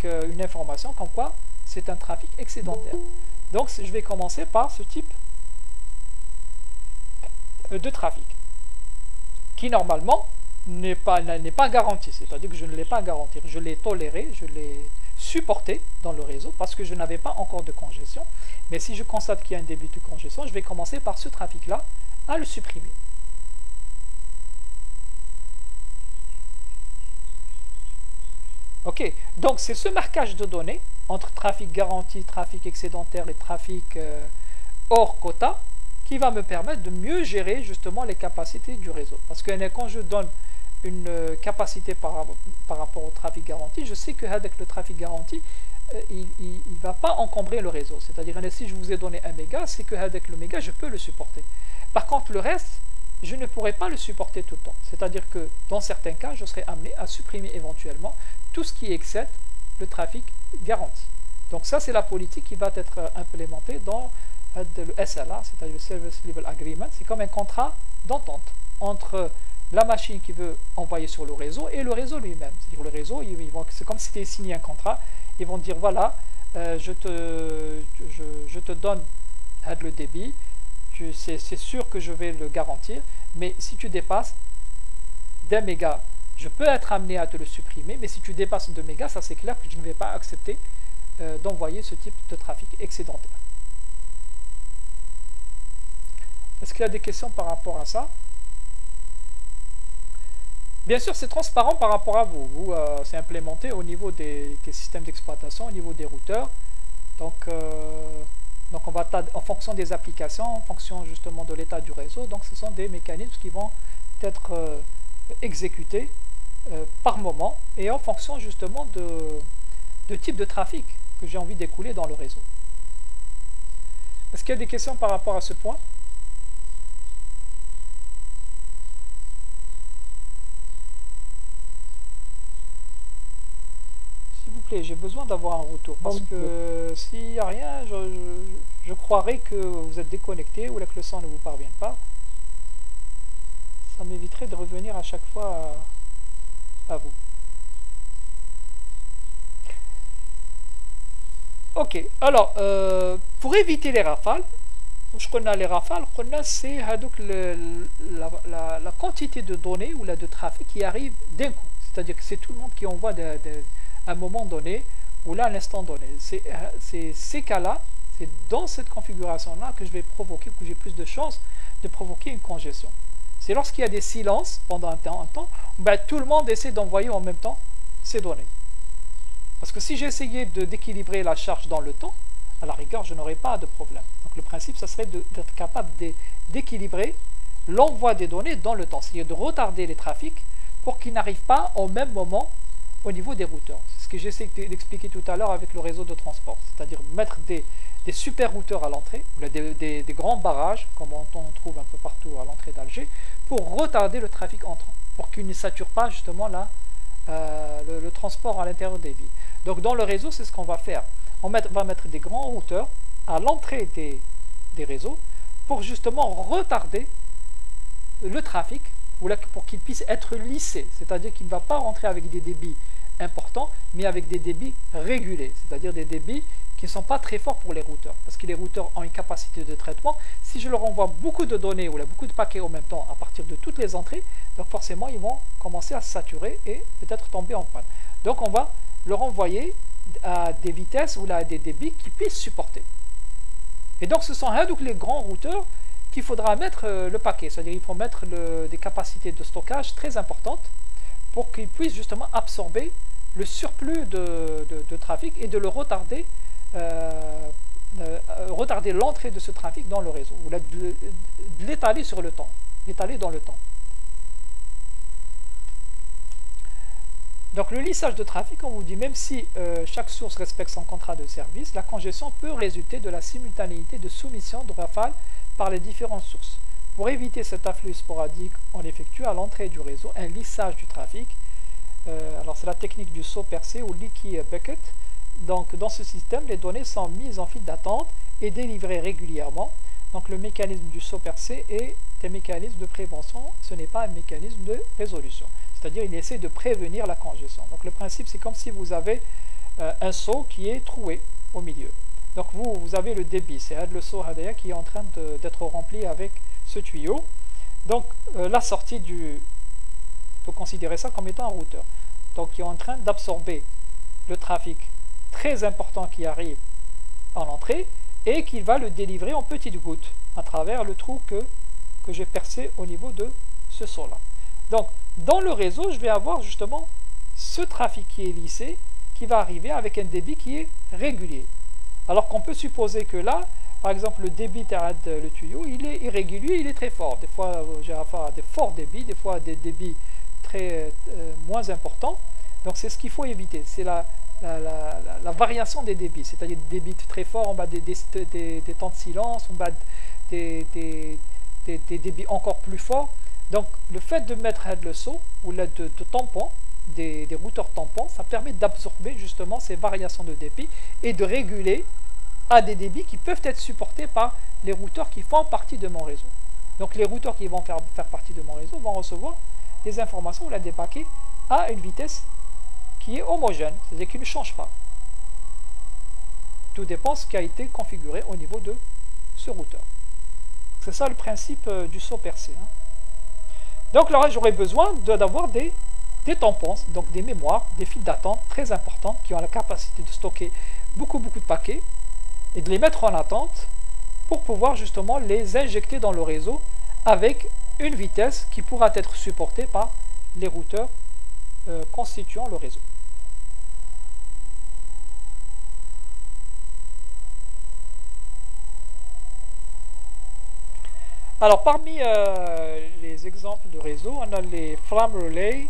une information comme quoi c'est un trafic excédentaire. Donc je vais commencer par ce type de trafic qui normalement n'est pas garanti, c'est-à-dire que je ne l'ai pas garanti, je l'ai toléré, je l'ai supporté dans le réseau parce que je n'avais pas encore de congestion. Mais si je constate qu'il y a un début de congestion, je vais commencer par ce trafic-là à le supprimer. Ok, donc c'est ce marquage de données entre trafic garanti, trafic excédentaire et trafic hors quota qui va me permettre de mieux gérer justement les capacités du réseau. Parce que quand je donne une capacité par rapport au trafic garanti, je sais que avec le trafic garanti, il ne va pas encombrer le réseau. C'est-à-dire si je vous ai donné 1 méga, c'est que avec le méga, je peux le supporter. Par contre, le reste, je ne pourrai pas le supporter tout le temps. C'est-à-dire que dans certains cas, je serai amené à supprimer éventuellement tout ce qui excède le trafic garanti. Donc ça, c'est la politique qui va être implémentée dans le SLA, c'est-à-dire le Service Level Agreement. C'est comme un contrat d'entente entre la machine qui veut envoyer sur le réseau et le réseau lui-même. C'est-à-dire le réseau, c'est comme si tu signé un contrat, ils vont dire voilà, je te donne le débit, c'est sûr que je vais le garantir, mais si tu dépasses d'1 méga, je peux être amené à te le supprimer, mais si tu dépasses 2 mégas, ça c'est clair que je ne vais pas accepter d'envoyer ce type de trafic excédentaire. Est-ce qu'il y a des questions par rapport à ça? Bien sûr, c'est transparent par rapport à vous. C'est implémenté au niveau des systèmes d'exploitation, au niveau des routeurs. Donc on va en fonction des applications, en fonction justement de l'état du réseau. Donc ce sont des mécanismes qui vont être exécutés par moment et en fonction justement de type de trafic que j'ai envie d'écouler dans le réseau. Est-ce qu'il y a des questions par rapport à ce point? plaît, j'ai besoin d'avoir un retour. Parce que s'il n'y a rien, je croirais que vous êtes déconnecté ou que le son ne vous parvient pas. Ça m'éviterait de revenir à chaque fois à vous. Ok, alors, pour éviter les rafales, je connais les rafales, c'est la quantité de données ou de trafic qui arrive d'un coup. C'est-à-dire que c'est tout le monde qui envoie à un moment donné ou là à l'instant donné. C'est ces cas-là, c'est dans cette configuration-là que je vais provoquer, que j'ai plus de chances de provoquer une congestion. C'est lorsqu'il y a des silences pendant un temps, ben, tout le monde essaie d'envoyer en même temps ces données. Parce que si j'essayais d'équilibrer la charge dans le temps, à la rigueur, je n'aurais pas de problème. Donc le principe, ça serait d'être capable d'équilibrer l'envoi des données dans le temps, c'est-à-dire de retarder les trafics pour qu'ils n'arrivent pas au même moment au niveau des routeurs. C'est ce que j'essaie d'expliquer tout à l'heure avec le réseau de transport, c'est-à-dire mettre des super routeurs à l'entrée, ou des grands barrages, comme on trouve un peu partout à l'entrée d'Alger, pour retarder le trafic entrant, pour qu'il ne sature pas justement le transport à l'intérieur des villes. Donc dans le réseau, c'est ce qu'on va faire. On va mettre des grands routeurs à l'entrée des réseaux pour justement retarder le trafic pour qu'il puisse être lissé, c'est-à-dire qu'il ne va pas rentrer avec des débits importants, mais avec des débits régulés, c'est-à-dire des débits qui ne sont pas très forts pour les routeurs, parce que les routeurs ont une capacité de traitement. Si je leur envoie beaucoup de données ou beaucoup de paquets en même temps à partir de toutes les entrées, donc forcément ils vont commencer à se saturer et peut-être tomber en panne. Donc on va leur envoyer à des vitesses ou à des débits qui puissent supporter. Et donc ce sont donc les grands routeurs qu'il faudra mettre le paquet, c'est-à-dire il faut mettre des capacités de stockage très importantes pour qu'ils puissent justement absorber le surplus de trafic et de le retarder, retarder l'entrée de ce trafic dans le réseau, ou de l'étaler sur le temps, l'étaler dans le temps. Donc le lissage de trafic, on vous dit, même si chaque source respecte son contrat de service, la congestion peut résulter de la simultanéité de soumission de rafales par les différentes sources. Pour éviter cet afflux sporadique, on effectue à l'entrée du réseau un lissage du trafic. Alors c'est la technique du seau percé ou leaky bucket. Donc dans ce système, les données sont mises en file d'attente et délivrées régulièrement. Donc le mécanisme du seau percé est un mécanisme de prévention, ce n'est pas un mécanisme de résolution. C'est-à-dire il essaie de prévenir la congestion. Donc le principe, c'est comme si vous avez un seau qui est troué au milieu. Donc vous avez le débit, c'est le seau HDA qui est en train d'être rempli avec ce tuyau. Donc la sortie on peut considérer ça comme étant un routeur. Donc il est en train d'absorber le trafic très important qui arrive en entrée et qui va le délivrer en petites gouttes à travers le trou que j'ai percé au niveau de ce seau-là. Donc dans le réseau, je vais avoir justement ce trafic qui est lissé, qui va arriver avec un débit qui est régulier. Alors qu'on peut supposer que là, par exemple, le débit le tuyau, il est irrégulier, il est très fort. Des fois, j'ai affaire à des forts débits, des fois à des débits très moins importants. Donc c'est ce qu'il faut éviter, c'est la variation des débits, c'est-à-dire des débits très forts, on va des temps de silence, on va des débits encore plus forts. Donc le fait de mettre le seau ou de tampons, des routeurs tampons, ça permet d'absorber justement ces variations de débit et de réguler à des débits qui peuvent être supportés par les routeurs qui font partie de mon réseau. Donc les routeurs qui vont faire partie de mon réseau vont recevoir des informations ou des paquets à une vitesse qui est homogène, c'est-à-dire qui ne change pas. Tout dépend de ce qui a été configuré au niveau de ce routeur. C'est ça le principe du seau percé. Donc là, j'aurais besoin d'avoir des tampons, donc des mémoires, des files d'attente très importantes qui ont la capacité de stocker beaucoup de paquets et de les mettre en attente pour pouvoir justement les injecter dans le réseau avec une vitesse qui pourra être supportée par les routeurs constituant le réseau. Alors parmi les exemples de réseau, on a les flame relay,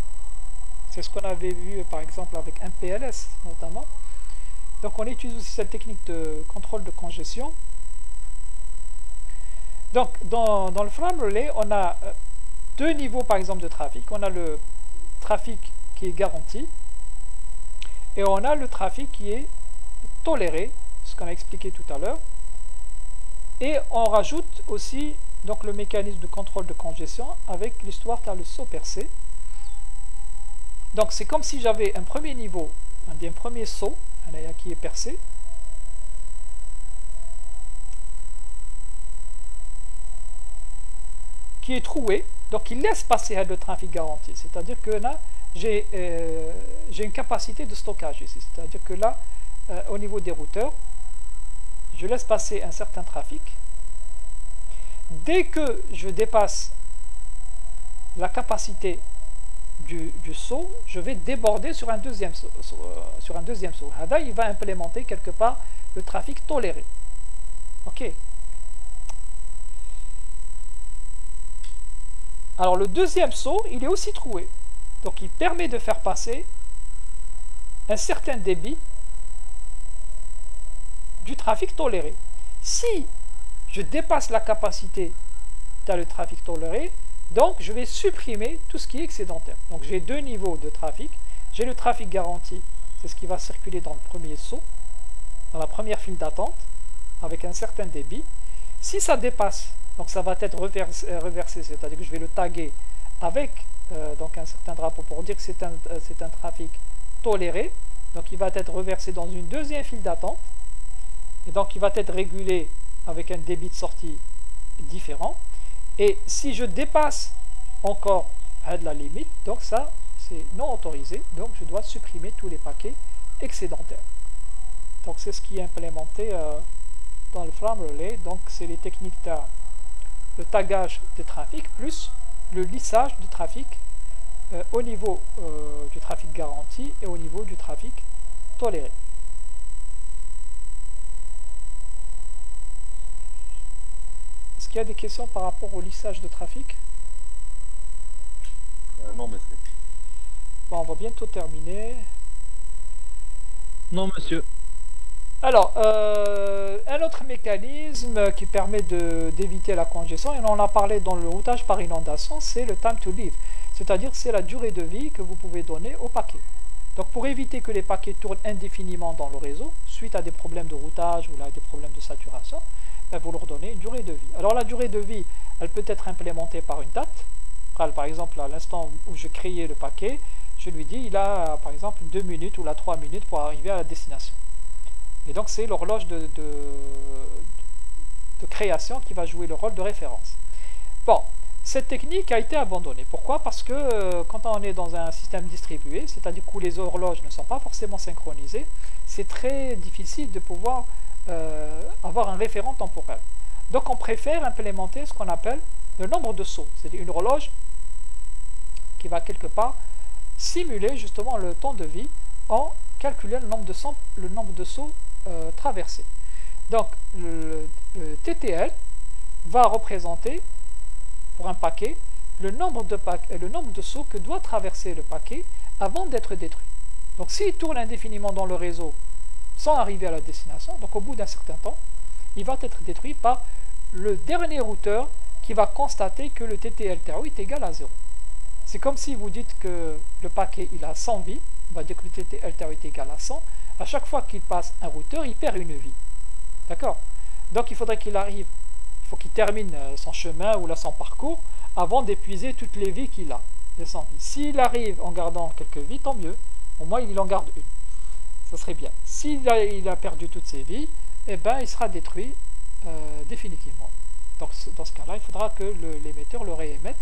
c'est ce qu'on avait vu par exemple avec un PLS notamment. Donc on utilise aussi cette technique de contrôle de congestion. Donc dans le flame relay, on a deux niveaux par exemple de trafic. On a le trafic qui est garanti et on a le trafic qui est toléré, ce qu'on a expliqué tout à l'heure. Et on rajoute aussi donc le mécanisme de contrôle de congestion avec l'histoire tu as le saut percé. Donc c'est comme si j'avais un premier niveau, un premier saut qui est percé. Qui est troué, donc il laisse passer le trafic garanti. C'est-à-dire que là, j'ai une capacité de stockage ici. C'est-à-dire que là, au niveau des routeurs, je laisse passer un certain trafic. Dès que je dépasse la capacité du saut, je vais déborder sur un deuxième saut. Hada, il va implémenter quelque part le trafic toléré. Ok. Alors le deuxième saut, il est aussi troué. Donc il permet de faire passer un certain débit du trafic toléré. Si je dépasse la capacité de le trafic toléré, donc je vais supprimer tout ce qui est excédentaire. Donc j'ai deux niveaux de trafic. J'ai le trafic garanti, c'est ce qui va circuler dans le premier saut, dans la première file d'attente, avec un certain débit. Si ça dépasse, donc ça va être reversé, c'est-à-dire que je vais le taguer avec donc un certain drapeau pour dire que c'est un trafic toléré. Donc il va être reversé dans une deuxième file d'attente. Et donc il va être régulé avec un débit de sortie différent. Et si je dépasse encore la limite, donc ça c'est non autorisé, donc je dois supprimer tous les paquets excédentaires. Donc c'est ce qui est implémenté dans le frame relay. Donc c'est les techniques le tagage de trafic plus le lissage de trafic au niveau du trafic garanti et au niveau du trafic toléré. Est-ce qu'il y a des questions par rapport au lissage de trafic? Non, monsieur. Bon, on va bientôt terminer. Non, monsieur. Alors, un autre mécanisme qui permet d'éviter la congestion, et on en a parlé dans le routage par inondation, c'est le time to live. C'est-à-dire c'est la durée de vie que vous pouvez donner au paquet. Donc pour éviter que les paquets tournent indéfiniment dans le réseau, suite à des problèmes de routage ou à des problèmes de saturation, ben vous leur donnez une durée de vie. Alors la durée de vie, elle peut être implémentée par une date. Par exemple, à l'instant où je créais le paquet, je lui dis il a par exemple 2 minutes ou 3 minutes pour arriver à la destination. Et donc c'est l'horloge de création qui va jouer le rôle de référence. Bon, cette technique a été abandonnée. Pourquoi? Parce que quand on est dans un système distribué, c'est-à-dire où les horloges ne sont pas forcément synchronisées, c'est très difficile de pouvoir avoir un référent temporel. Donc on préfère implémenter ce qu'on appelle le nombre de sauts. C'est-à-dire une horloge qui va quelque part simuler justement le temps de vie en calculant le nombre de sauts traversés. Donc le TTL va représenter pour un paquet le nombre de sauts que doit traverser le paquet avant d'être détruit. Donc s'il tourne indéfiniment dans le réseau sans arriver à la destination, donc au bout d'un certain temps, il va être détruit par le dernier routeur qui va constater que le TTL-TAO est égal à 0. C'est comme si vous dites que le paquet il a 100 vies, on va dire que le TTL-TAO est égal à 100. À chaque fois qu'il passe un routeur, il perd une vie. D'accord? Donc il faudrait qu'il arrive, il faut qu'il termine son chemin ou là, son parcours avant d'épuiser toutes les vies qu'il a. S'il arrive en gardant quelques vies, tant mieux. Au moins il en garde une. Ça serait bien. S'il a perdu toutes ses vies, eh ben, il sera détruit définitivement. Donc dans ce cas-là, il faudra que l'émetteur le réémette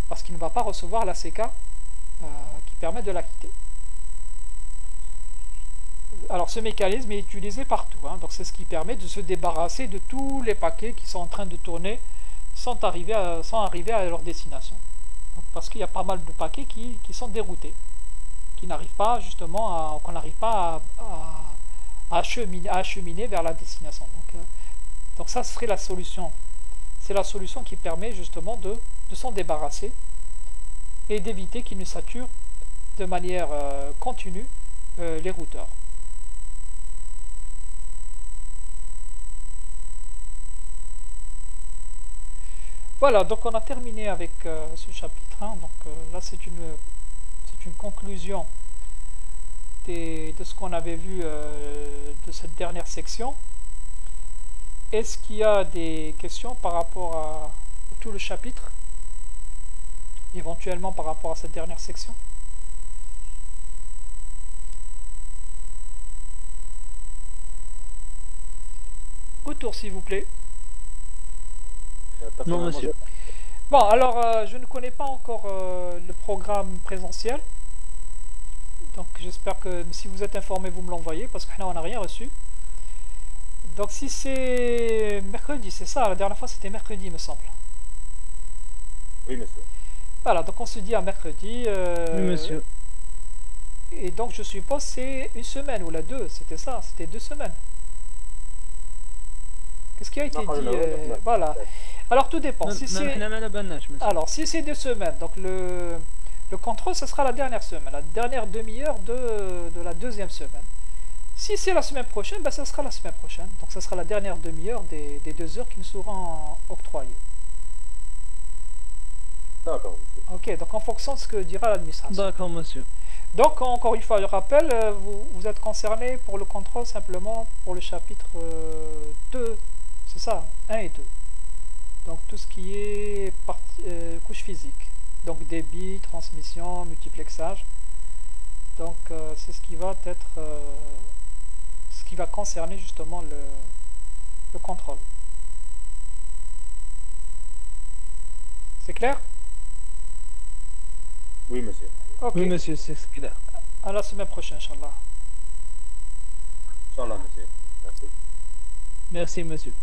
parce qu'il ne va pas recevoir la CK qui permet de la quitter. Alors ce mécanisme est utilisé partout, hein, donc c'est ce qui permet de se débarrasser de tous les paquets qui sont en train de tourner sans arriver à leur destination. Donc, parce qu'il y a pas mal de paquets qui sont déroutés, qui n'arrivent pas justement qu'on n'arrive pas à acheminer vers la destination. Donc ça serait la solution. C'est la solution qui permet justement de s'en débarrasser et d'éviter qu'ils ne saturent de manière continue les routeurs. Voilà, donc on a terminé avec ce chapitre. Hein. Donc là, c'est une conclusion de ce qu'on avait vu de cette dernière section. Est-ce qu'il y a des questions par rapport à tout le chapitre, éventuellement par rapport à cette dernière section? Retour s'il vous plaît. Non, Personnellement, monsieur. Bon, alors je ne connais pas encore le programme présentiel. Donc j'espère que si vous êtes informé, vous me l'envoyez parce que là on n'a rien reçu. Donc si c'est mercredi, c'est ça, la dernière fois c'était mercredi me semble. Oui, monsieur. Voilà, donc on se dit à mercredi. Oui, monsieur. Et donc je suppose c'est une semaine ou la deux, c'était ça, c'était 2 semaines. Qu'est-ce qui a été Non, dit non. Voilà. Alors tout dépend. Si c'est احنا ما على بالناش monsieur. alors si c'est 2 semaines, donc le contrôle ce sera la dernière semaine, la dernière demi-heure de la deuxième semaine. Si c'est la semaine prochaine, ben ça sera la semaine prochaine. Donc ça sera la dernière demi-heure des 2 heures qui nous seront octroyées. D'accord, monsieur. Ok, donc en fonction de ce que dira l'administration. D'accord, monsieur. Donc encore une fois, je rappelle, vous êtes concerné pour le contrôle simplement pour le chapitre 2, c'est ça, 1 et 2. Donc tout ce qui est couche physique, donc débit, transmission, multiplexage. Donc c'est ce qui va être, ce qui va concerner justement le contrôle. C'est clair? Oui, monsieur. Ok, Oui, monsieur, c'est ce qu'il a. à la semaine prochaine, Inch'Allah. Inch'Allah, monsieur. Merci. Merci, monsieur.